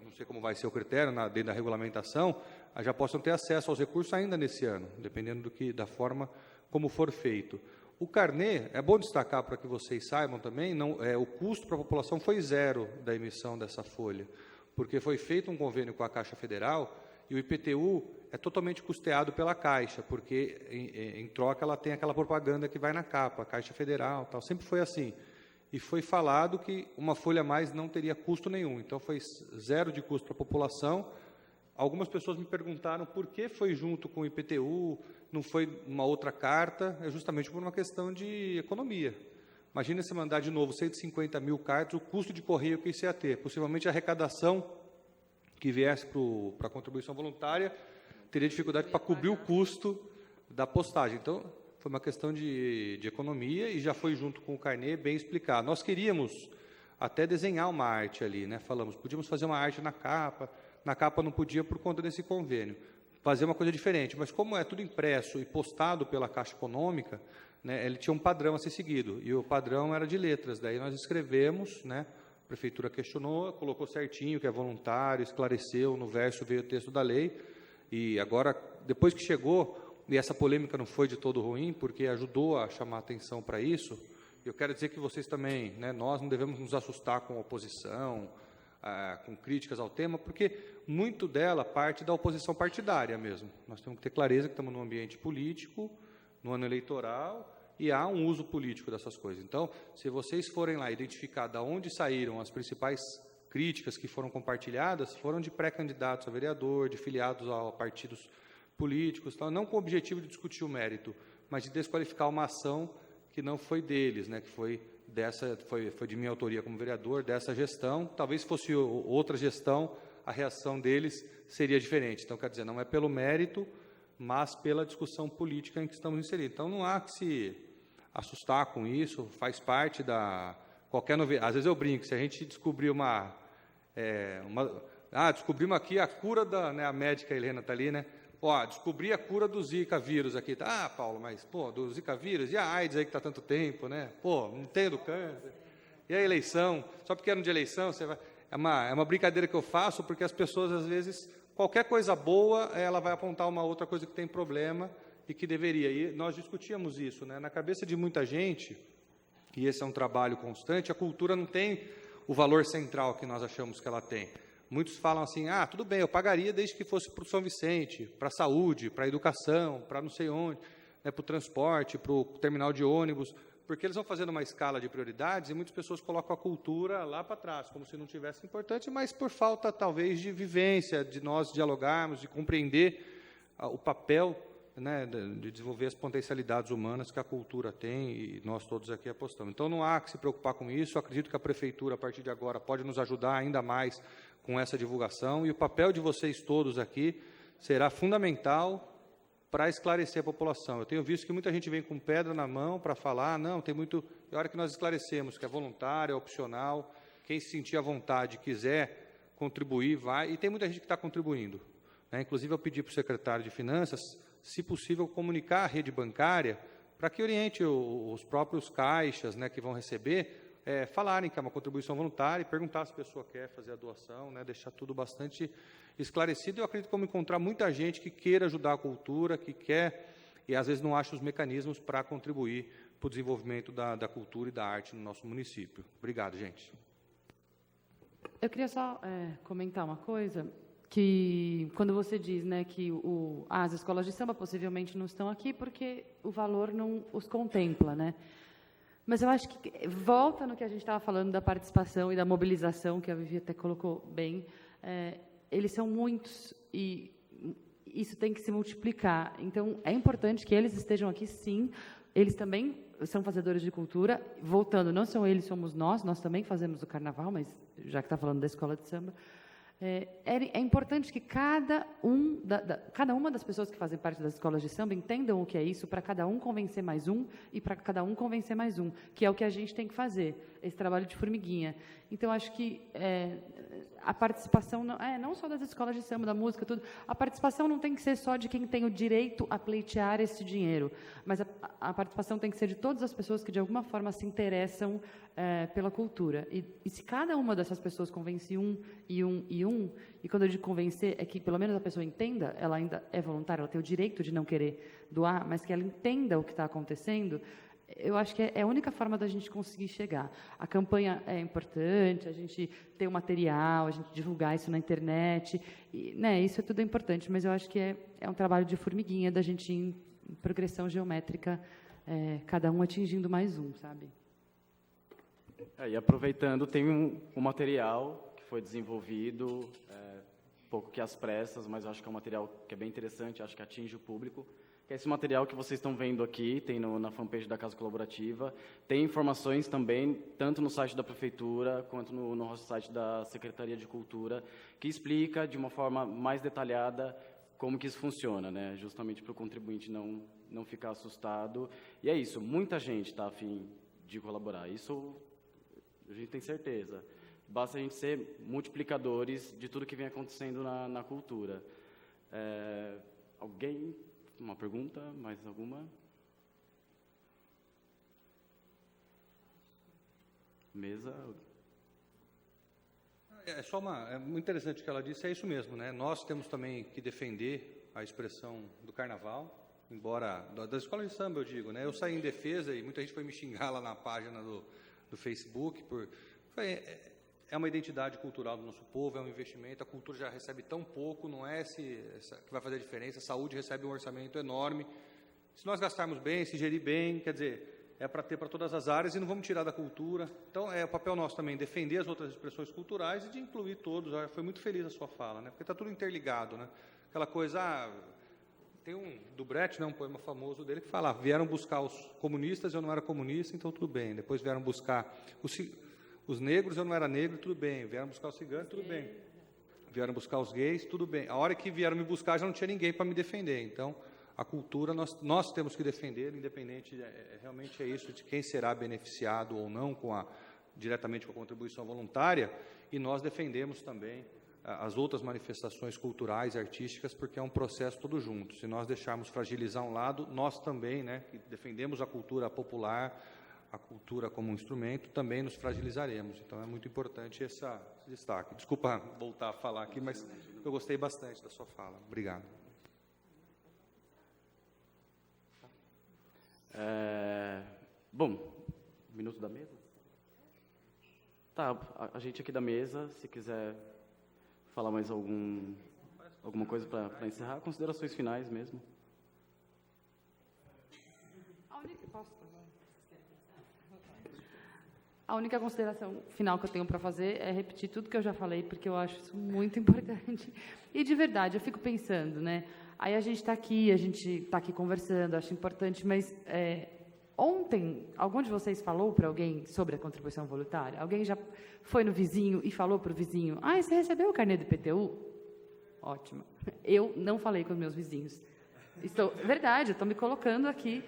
[SPEAKER 3] não sei como vai ser o critério dentro da regulamentação, já possam ter acesso aos recursos ainda nesse ano, dependendo da forma como for feito. O carnê, é bom destacar para que vocês saibam também, o custo para a população foi zero da emissão dessa folha, porque foi feito um convênio com a Caixa Federal e o IPTU é totalmente custeado pela Caixa, porque em troca ela tem aquela propaganda que vai na capa, Caixa Federal, tal, sempre foi assim. E foi falado que uma folha a mais não teria custo nenhum, então foi zero de custo para a população. Algumas pessoas me perguntaram por que foi junto com o IPTU, não foi uma outra carta, é justamente por uma questão de economia. Imagina se mandar de novo 150 mil cartas, o custo de correio que isso ia ter, possivelmente a arrecadação que viesse para a contribuição voluntária teria dificuldade para cobrir o custo da postagem. Então, foi uma questão de economia e já foi junto com o carnê bem explicado. Nós queríamos até desenhar uma arte ali, né? Falamos, podíamos fazer uma arte na capa não podia por conta desse convênio. fazer uma coisa diferente. Mas como é tudo impresso e postado pela Caixa Econômica, né, ele tinha um padrão a ser seguido, e o padrão era de letras. Daí nós escrevemos, né, a prefeitura questionou, colocou certinho que é voluntário, esclareceu, no verso veio o texto da lei, e agora, depois que chegou, e essa polêmica não foi de todo ruim, porque ajudou a chamar atenção para isso, eu quero dizer que vocês também, né, nós não devemos nos assustar com a oposição, com críticas ao tema, porque muito dela parte da oposição partidária mesmo. Nós temos que ter clareza que estamos num ambiente político, no ano eleitoral, e há um uso político dessas coisas. Então, se vocês forem lá identificar de onde saíram as principais críticas que foram compartilhadas, foram de pré-candidatos a vereador, de filiados a partidos políticos, tal, não com o objetivo de discutir o mérito, mas de desqualificar uma ação que não foi deles, né, que foi de minha autoria como vereador, dessa gestão. Talvez se fosse outra gestão, a reação deles seria diferente. Então, quer dizer, não é pelo mérito, mas pela discussão política em que estamos inseridos. Então, não há que se assustar com isso, faz parte da qualquer novidade. Às vezes eu brinco, se a gente descobrir descobrimos aqui a cura da, né, a médica Helena está ali, né? Ó, descobri a cura do Zika vírus aqui. Ah, Paulo, mas, pô, do Zika vírus, e a AIDS aí que está tanto tempo, né? Pô, não tem do câncer. E a eleição, só porque ano de eleição, você vai... É uma brincadeira que eu faço, porque as pessoas, às vezes, qualquer coisa boa, ela vai apontar uma outra coisa que tem problema e que deveria. E nós discutíamos isso, né? Na cabeça de muita gente, e esse é um trabalho constante, a cultura não tem o valor central que nós achamos que ela tem. Muitos falam assim, tudo bem, eu pagaria desde que fosse para o São Vicente, para a saúde, para a educação, para não sei onde, né, para o transporte, para o terminal de ônibus, porque eles vão fazendo uma escala de prioridades e muitas pessoas colocam a cultura lá para trás, como se não tivesse importante, mas por falta, talvez, de vivência, de nós dialogarmos, de compreender o papel, né, de desenvolver as potencialidades humanas que a cultura tem e nós todos aqui apostamos. Então, não há que se preocupar com isso. Eu acredito que a Prefeitura, a partir de agora, pode nos ajudar ainda mais com essa divulgação, e o papel de vocês todos aqui será fundamental para esclarecer a população. Eu tenho visto que muita gente vem com pedra na mão para falar, não, tem muito... É hora que nós esclarecemos que é voluntário, é opcional, quem se sentir à vontade, quiser contribuir, vai, e tem muita gente que está contribuindo, né? Inclusive, eu pedi para o secretário de Finanças, se possível, comunicar a rede bancária para que oriente os próprios caixas, né, que vão receber, falarem que é uma contribuição voluntária e perguntar se a pessoa quer fazer a doação, né, deixar tudo bastante esclarecido. Eu acredito que vamos encontrar muita gente que queira ajudar a cultura, que quer, e às vezes não acha os mecanismos para contribuir para o desenvolvimento da cultura e da arte no nosso município. Obrigado, gente.
[SPEAKER 6] Eu queria só comentar uma coisa, que quando você diz, né, que as escolas de samba possivelmente não estão aqui porque o valor não os contempla, né? Mas eu acho que volta no que a gente estava falando da participação e da mobilização, que a Vivi até colocou bem. Eles são muitos e isso tem que se multiplicar. Então, é importante que eles estejam aqui, sim. Eles também são fazedores de cultura. Voltando, não são eles, somos nós. Nós também fazemos o carnaval, mas já que está falando da escola de samba, é importante que cada uma das pessoas que fazem parte das escolas de samba entendam o que é isso, para cada um convencer mais um e para cada um convencer mais um, que é o que a gente tem que fazer, esse trabalho de formiguinha. Então, acho que a participação, não só das escolas de samba, da música, tudo, a participação não tem que ser só de quem tem o direito a pleitear esse dinheiro, mas a participação tem que ser de todas as pessoas que, de alguma forma, se interessam pela cultura. E se cada uma dessas pessoas convence e quando eu digo convencer, é que pelo menos a pessoa entenda, ela ainda é voluntária, ela tem o direito de não querer doar, mas que ela entenda o que está acontecendo, eu acho que é a única forma da gente conseguir chegar. A campanha é importante, a gente ter o material, a gente divulgar isso na internet, né, isso é tudo importante, mas eu acho que é um trabalho de formiguinha, da gente ir em progressão geométrica, cada um atingindo mais um, sabe?
[SPEAKER 1] E aproveitando, tem um material que foi desenvolvido, pouco que às pressas, mas eu acho que é um material que é bem interessante, acho que atinge o público. Que é esse material que vocês estão vendo aqui, tem na fanpage da Casa Colaborativa. Tem informações também, tanto no site da Prefeitura, quanto no nosso site da Secretaria de Cultura, que explica de uma forma mais detalhada como que isso funciona, né? Justamente para o contribuinte não ficar assustado. E é isso, muita gente está a fim de colaborar. Isso a gente tem certeza. Basta a gente ser multiplicadores de tudo que vem acontecendo na cultura. Alguém? Uma pergunta? Mais alguma? Mesa?
[SPEAKER 3] É muito interessante o que ela disse, é isso mesmo, né? Nós temos também que defender a expressão do carnaval, embora das escolas de samba, eu digo, né? Eu saí em defesa e muita gente foi me xingar lá na página do Facebook é uma identidade cultural do nosso povo, é um investimento, a cultura já recebe tão pouco, não é que vai fazer a diferença, a saúde recebe um orçamento enorme. Se nós gastarmos bem, se gerir bem, quer dizer, é para ter para todas as áreas e não vamos tirar da cultura. Então, é o papel nosso também defender as outras expressões culturais e de incluir todos. Foi muito feliz a sua fala, né? Porque está tudo interligado, né? Aquela coisa, tem do Brecht, né, um poema famoso dele que fala, vieram buscar os comunistas, eu não era comunista, então tudo bem. Depois vieram buscar os negros, eu não era negro, tudo bem. Vieram buscar os ciganos, tudo bem. Vieram buscar os gays, tudo bem. A hora que vieram me buscar, já não tinha ninguém para me defender. Então, a cultura nós temos que defender, independente, realmente é isso, de quem será beneficiado ou não diretamente com a contribuição voluntária, e nós defendemos também as outras manifestações culturais e artísticas, porque é um processo todo junto. Se nós deixarmos fragilizar um lado, nós também, né, que defendemos a cultura popular, a cultura como um instrumento, também nos fragilizaremos. Então, é muito importante esse destaque. Desculpa voltar a falar aqui, mas eu gostei bastante da sua fala. Obrigado.
[SPEAKER 1] Bom, minuto da mesa? Tá, a gente aqui da mesa, se quiser falar mais alguma coisa para encerrar, considerações finais mesmo.
[SPEAKER 6] A única consideração final que eu tenho para fazer é repetir tudo que eu já falei, porque eu acho isso muito importante. E, de verdade, eu fico pensando, né? Aí a gente está aqui conversando, acho importante, mas ontem, algum de vocês falou para alguém sobre a contribuição voluntária? Alguém já foi no vizinho e falou para o vizinho, você recebeu o carnê do IPTU? Ótimo. Eu não falei com os meus vizinhos. Verdade, eu estou me colocando aqui.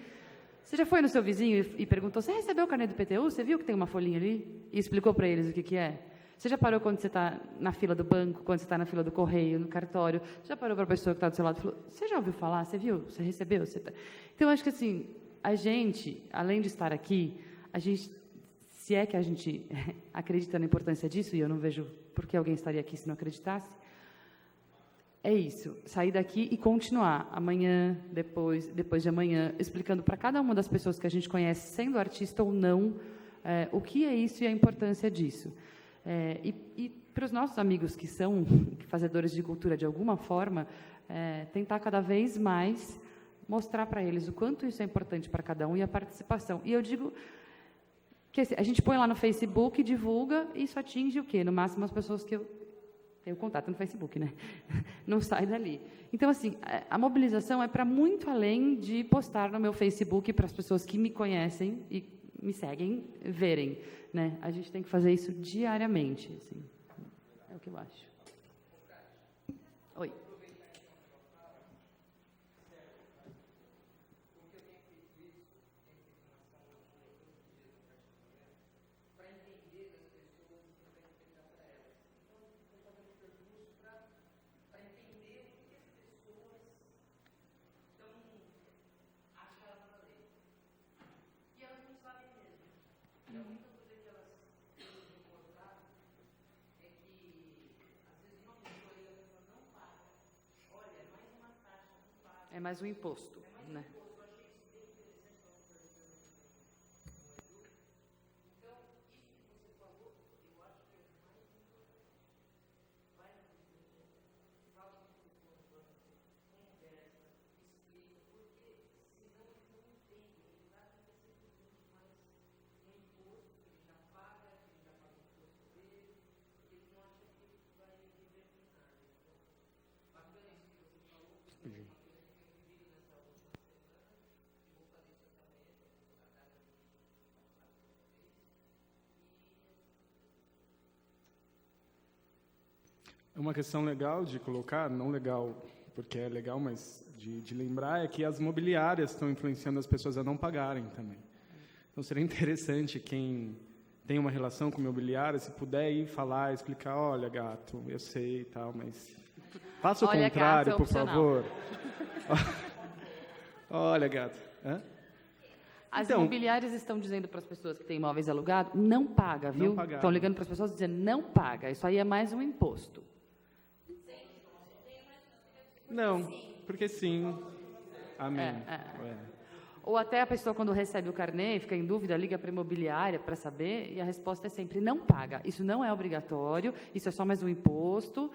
[SPEAKER 6] Você já foi no seu vizinho e perguntou, você recebeu o carnê do IPTU? Você viu que tem uma folhinha ali? E explicou para eles o que é? Você já parou quando você está na fila do banco, quando você está na fila do correio, no cartório? Já parou para a pessoa que está do seu lado e falou, você já ouviu falar? Você viu? Você recebeu? Então, eu acho que, assim, a gente, além de estar aqui, se é que a gente acredita na importância disso, e eu não vejo por que alguém estaria aqui se não acreditasse, é isso, sair daqui e continuar amanhã, depois de amanhã, explicando para cada uma das pessoas que a gente conhece, sendo artista ou não, o que é isso e a importância disso. E para os nossos amigos que são fazedores de cultura de alguma forma, tentar cada vez mais mostrar para eles o quanto isso é importante para cada um e a participação. E eu digo que a gente põe lá no Facebook, divulga, e isso atinge o quê? No máximo as pessoas que eu tenho contato no Facebook, né? Não sai dali. Então, assim, a mobilização é para muito além de postar no meu Facebook para as pessoas que me conhecem e me seguem verem, né? A gente tem que fazer isso diariamente, assim. É o que eu acho. Oi. É mais um imposto, né?
[SPEAKER 5] Uma questão legal de colocar, não legal porque é legal, mas de lembrar, é que as mobiliárias estão influenciando as pessoas a não pagarem também. Então, seria interessante quem tem uma relação com mobiliária, se puder ir falar, explicar, olha, gato, eu sei e tal, mas Faça o
[SPEAKER 6] Olha,
[SPEAKER 5] contrário,
[SPEAKER 6] gato, é
[SPEAKER 5] por
[SPEAKER 6] opcional.
[SPEAKER 5] favor. Olha, gato. Hã?
[SPEAKER 6] As
[SPEAKER 5] Então-
[SPEAKER 6] imobiliárias estão dizendo para as pessoas que têm imóveis alugados, não paga, viu?
[SPEAKER 5] pagar.
[SPEAKER 6] Estão ligando para as pessoas dizendo, não paga. Isso aí é mais um imposto.
[SPEAKER 5] Não, porque sim. Amém. É.
[SPEAKER 6] Ou até a pessoa, quando recebe o carnê, fica em dúvida, liga para a imobiliária para saber, e a resposta é sempre, não paga. Isso não é obrigatório, isso é só mais um imposto,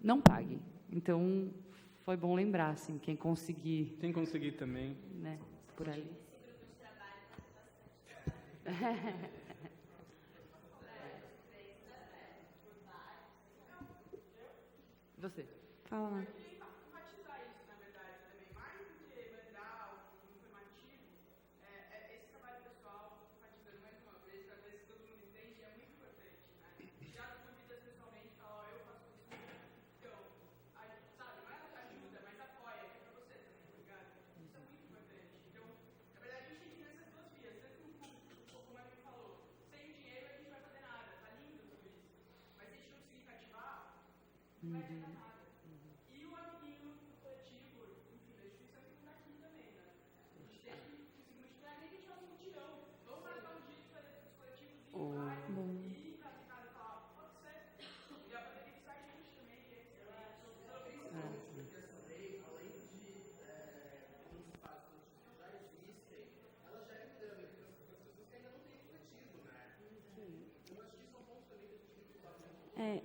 [SPEAKER 6] não pague. Então, foi bom lembrar, assim, quem conseguir,
[SPEAKER 5] Quem conseguir também.
[SPEAKER 6] né, por ali. Você.
[SPEAKER 2] Fala lá.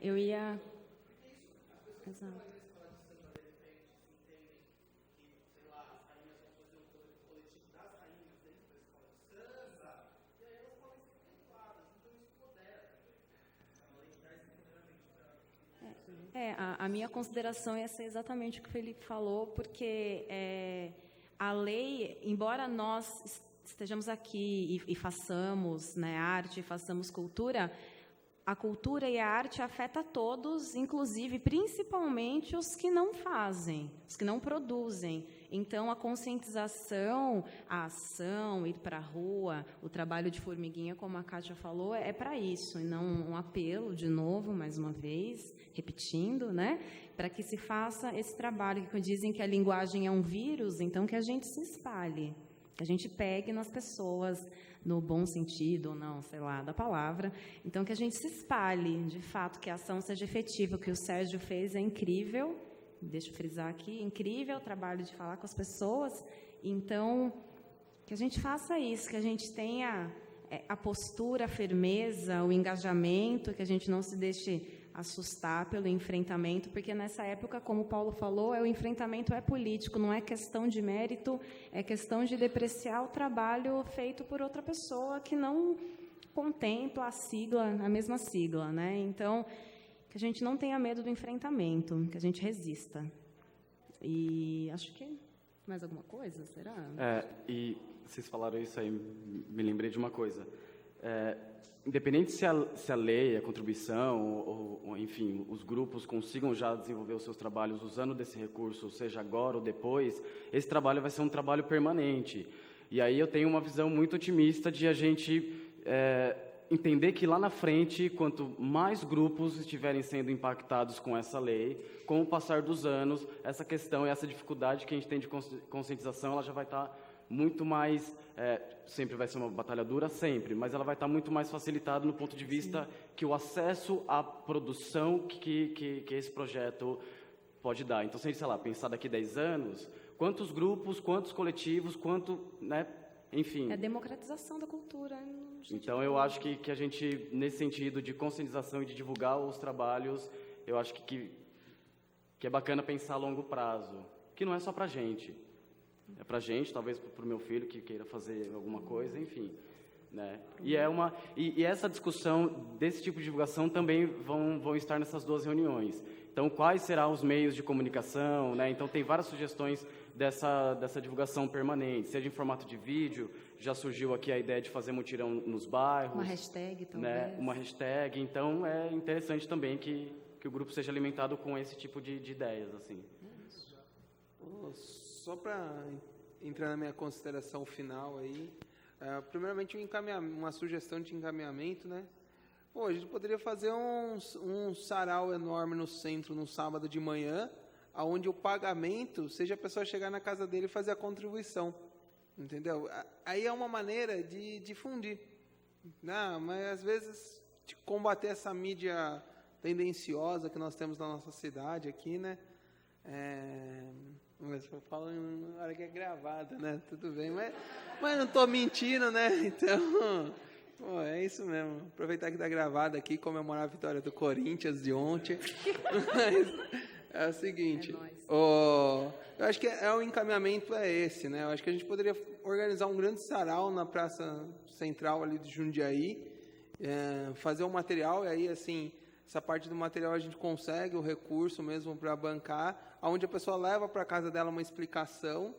[SPEAKER 2] Eu ia... Exato. A minha consideração ia ser exatamente o que o Felipe falou, porque a lei, embora nós estejamos aqui e façamos, né, arte, façamos cultura, a cultura e a arte afeta todos, inclusive, principalmente os que não fazem, os que não produzem. Então, a conscientização, a ação, ir para a rua, o trabalho de formiguinha, como a Kátia falou, é para isso, e não um apelo, de novo, mais uma vez, repetindo, né, para que se faça esse trabalho, que dizem que a linguagem é um vírus, então que a gente se espalhe, que a gente pegue nas pessoas, no bom sentido ou não, sei lá, da palavra. Então, que a gente se espalhe, de fato, que a ação seja efetiva. O que o Sérgio fez é incrível, deixa eu frisar aqui, incrível o trabalho de falar com as pessoas. Então, que a gente faça isso, que a gente tenha a postura, a firmeza, o engajamento, que a gente não se deixe assustar pelo enfrentamento, porque nessa época, como o Paulo falou, o enfrentamento é político, não é questão de mérito, é questão de depreciar o trabalho feito por outra pessoa que não contempla a mesma sigla, né? Então, que a gente não tenha medo do enfrentamento, que a gente resista. E acho que mais alguma coisa, será?
[SPEAKER 1] E vocês falaram isso aí, me lembrei de uma coisa. Independente se a lei, a contribuição, ou, enfim, os grupos consigam já desenvolver os seus trabalhos usando desse recurso, seja agora ou depois, esse trabalho vai ser um trabalho permanente. E aí eu tenho uma visão muito otimista de a gente entender que lá na frente, quanto mais grupos estiverem sendo impactados com essa lei, com o passar dos anos, essa questão e essa dificuldade que a gente tem de conscientização, ela já vai estar muito mais, sempre vai ser uma batalha dura, sempre, mas ela vai estar muito mais facilitada no ponto de vista que o acesso à produção que esse projeto pode dar. Então, se a gente, sei lá, pensar daqui a 10 anos, quantos grupos, quantos coletivos, né, enfim.
[SPEAKER 2] É a democratização da cultura.
[SPEAKER 1] Então, eu acho que a gente, nesse sentido de conscientização e de divulgar os trabalhos, eu acho que é bacana pensar a longo prazo, que não é só para a gente. É para a gente, talvez para o meu filho que queira fazer alguma coisa, enfim. Né? E essa discussão desse tipo de divulgação também vão estar nessas duas reuniões. Então, quais serão os meios de comunicação? Né? Então, tem várias sugestões dessa divulgação permanente, seja em formato de vídeo, já surgiu aqui a ideia de fazer mutirão nos bairros.
[SPEAKER 2] Uma hashtag, talvez.
[SPEAKER 1] Né? Uma hashtag. Então, é interessante também que o grupo seja alimentado com esse tipo de ideias. Assim.
[SPEAKER 4] Só para entrar na minha consideração final aí, primeiramente uma sugestão de encaminhamento, né? Pô, a gente poderia fazer um sarau enorme no centro no sábado de manhã, onde o pagamento seja a pessoa chegar na casa dele e fazer a contribuição. Entendeu? Aí é uma maneira de difundir. Não, mas às vezes de combater essa mídia tendenciosa que nós temos na nossa cidade aqui, né? Mas eu falo na hora que é gravado, né? Tudo bem, mas não estou mentindo, né? Então, pô, é isso mesmo. Aproveitar que está gravado aqui, comemorar a vitória do Corinthians de ontem. Mas é o seguinte, eu acho que o encaminhamento é esse, né? Eu acho que a gente poderia organizar um grande sarau na Praça Central ali de Jundiaí, fazer um material, e aí, assim, essa parte do material a gente consegue o recurso mesmo para bancar, onde a pessoa leva para casa dela uma explicação,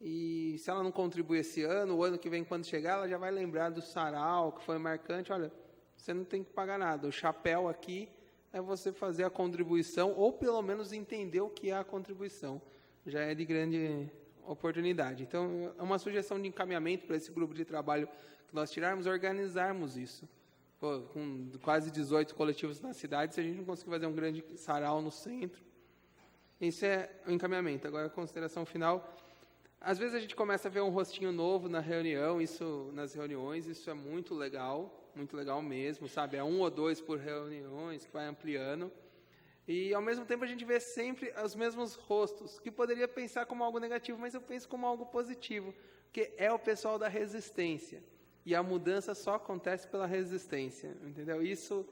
[SPEAKER 4] e se ela não contribui esse ano, o ano que vem, quando chegar, ela já vai lembrar do sarau, que foi marcante. Olha, você não tem que pagar nada, o chapéu aqui é você fazer a contribuição, ou pelo menos entender o que é a contribuição. Já é de grande oportunidade. Então, é uma sugestão de encaminhamento para esse grupo de trabalho que nós tirarmos, organizarmos isso. Pô, com quase 18 coletivos na cidade, se a gente não conseguir fazer um grande sarau no centro, isso é o encaminhamento. Agora, a consideração final. Às vezes a gente começa a ver um rostinho novo na reunião, nas reuniões, isso é muito legal mesmo, sabe? É 1 ou 2 por reuniões, que vai ampliando. E, ao mesmo tempo, a gente vê sempre os mesmos rostos, que poderia pensar como algo negativo, mas eu penso como algo positivo, porque é o pessoal da resistência. E a mudança só acontece pela resistência, entendeu? Isso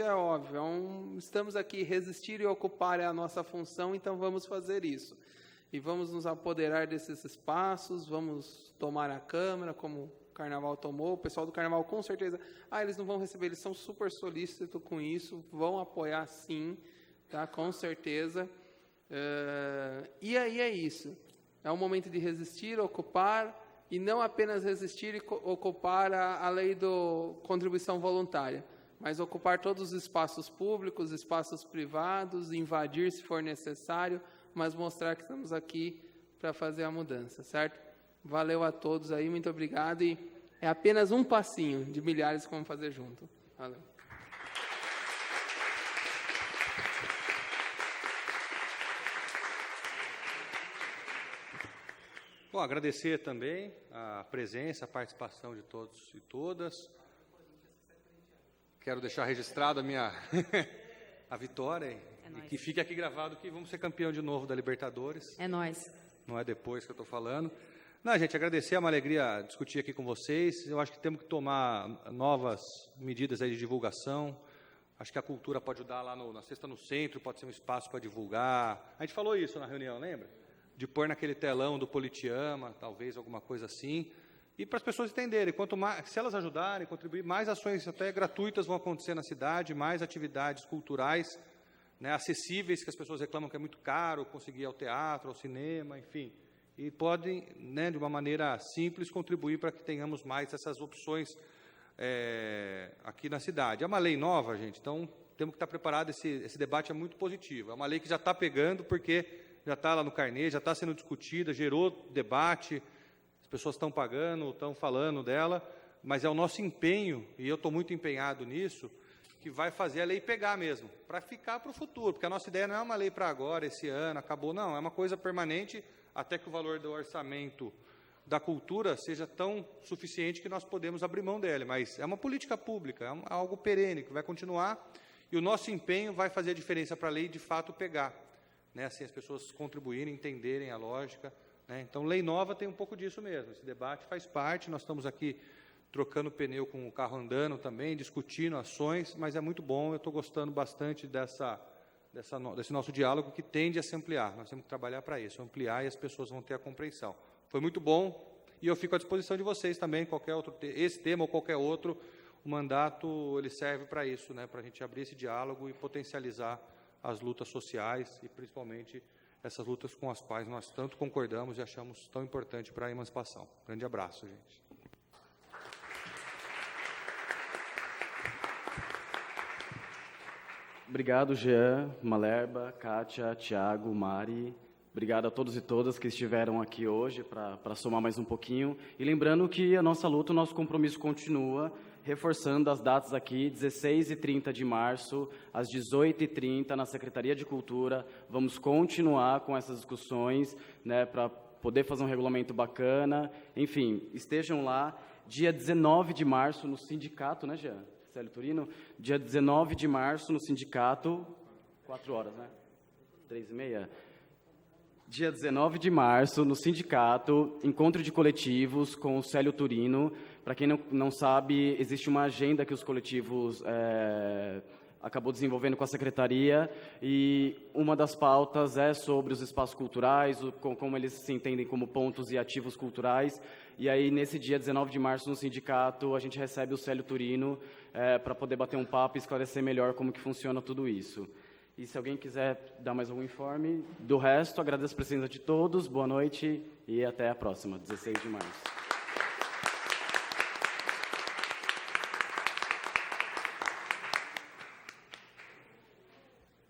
[SPEAKER 4] é óbvio. Estamos aqui, resistir e ocupar é a nossa função, então vamos fazer isso. E vamos nos apoderar desses espaços, vamos tomar a Câmara, como o Carnaval tomou. O pessoal do Carnaval, com certeza, eles não vão receber, eles são super solícitos com isso, vão apoiar sim, tá? Com certeza. E aí é isso. É um momento de resistir, ocupar, e não apenas resistir e ocupar a lei da contribuição voluntária, mas ocupar todos os espaços públicos, espaços privados, invadir se for necessário, mas mostrar que estamos aqui para fazer a mudança, certo? Valeu a todos aí, muito obrigado, e é apenas um passinho de milhares que vamos fazer junto. Valeu.
[SPEAKER 3] Bom, agradecer também a presença, a participação de todos e todas. Quero deixar registrado a minha a vitória, e que fique aqui gravado que vamos ser campeão de novo da Libertadores.
[SPEAKER 2] É nóis.
[SPEAKER 3] Não é depois que eu estou falando. Não, gente, agradecer, é uma alegria discutir aqui com vocês. Eu acho que temos que tomar novas medidas aí de divulgação. Acho que a cultura pode ajudar lá na Sexta no Centro, pode ser um espaço para divulgar. A gente falou isso na reunião, lembra? De pôr naquele telão do Politiama, talvez alguma coisa assim, e para as pessoas entenderem, quanto mais, se elas ajudarem, contribuir, mais ações até gratuitas vão acontecer na cidade, mais atividades culturais, né, acessíveis, que as pessoas reclamam que é muito caro conseguir ir ao teatro, ao cinema, enfim, e podem, né, de uma maneira simples, contribuir para que tenhamos mais essas opções aqui na cidade. É uma lei nova, gente, então temos que estar preparados, esse debate é muito positivo, é uma lei que já está pegando, porque já está lá no carnê, já está sendo discutida, gerou debate, as pessoas estão pagando, estão falando dela, mas é o nosso empenho, e eu estou muito empenhado nisso, que vai fazer a lei pegar mesmo, para ficar para o futuro, porque a nossa ideia não é uma lei para agora, esse ano, acabou, não, é uma coisa permanente, até que o valor do orçamento da cultura seja tão suficiente que nós podemos abrir mão dele, mas é uma política pública, é algo perene, que vai continuar, e o nosso empenho vai fazer a diferença para a lei de fato pegar, né, assim, as pessoas contribuírem, entenderem a lógica, né? Então, lei nova tem um pouco disso mesmo, esse debate faz parte, nós estamos aqui trocando pneu com o carro andando também, discutindo ações, mas é muito bom, eu estou gostando bastante desse nosso diálogo que tende a se ampliar, nós temos que trabalhar para isso, ampliar e as pessoas vão ter a compreensão. Foi muito bom e eu fico à disposição de vocês também, qualquer outro, esse tema ou qualquer outro, o mandato ele serve para isso, né, para a gente abrir esse diálogo e potencializar as lutas sociais e, principalmente, essas lutas com as quais nós tanto concordamos e achamos tão importante para a emancipação. Grande abraço, gente.
[SPEAKER 1] Obrigado, Jean, Malerba, Kátia, Tiago, Mari. Obrigado a todos e todas que estiveram aqui hoje para somar mais um pouquinho. E lembrando que a nossa luta, o nosso compromisso continua, reforçando as datas aqui, 16 e 30 de março, às 18h30, na Secretaria de Cultura. Vamos continuar com essas discussões, né, para poder fazer um regulamento bacana. Enfim, estejam lá. Dia 19 de março, no sindicato, né, Jean? Célio Turino? Dia 19 de março, no sindicato, 4 horas, né? 3h30? Dia 19 de março, no sindicato, encontro de coletivos com o Célio Turino. Para quem não sabe, existe uma agenda que os coletivos acabou desenvolvendo com a Secretaria, e uma das pautas é sobre os espaços culturais, como eles se entendem como pontos e ativos culturais. E aí, nesse dia 19 de março, no sindicato, a gente recebe o Célio Turino para poder bater um papo e esclarecer melhor como que funciona tudo isso. E se alguém quiser dar mais algum informe, do resto, agradeço a presença de todos, boa noite e até a próxima, 16 de março.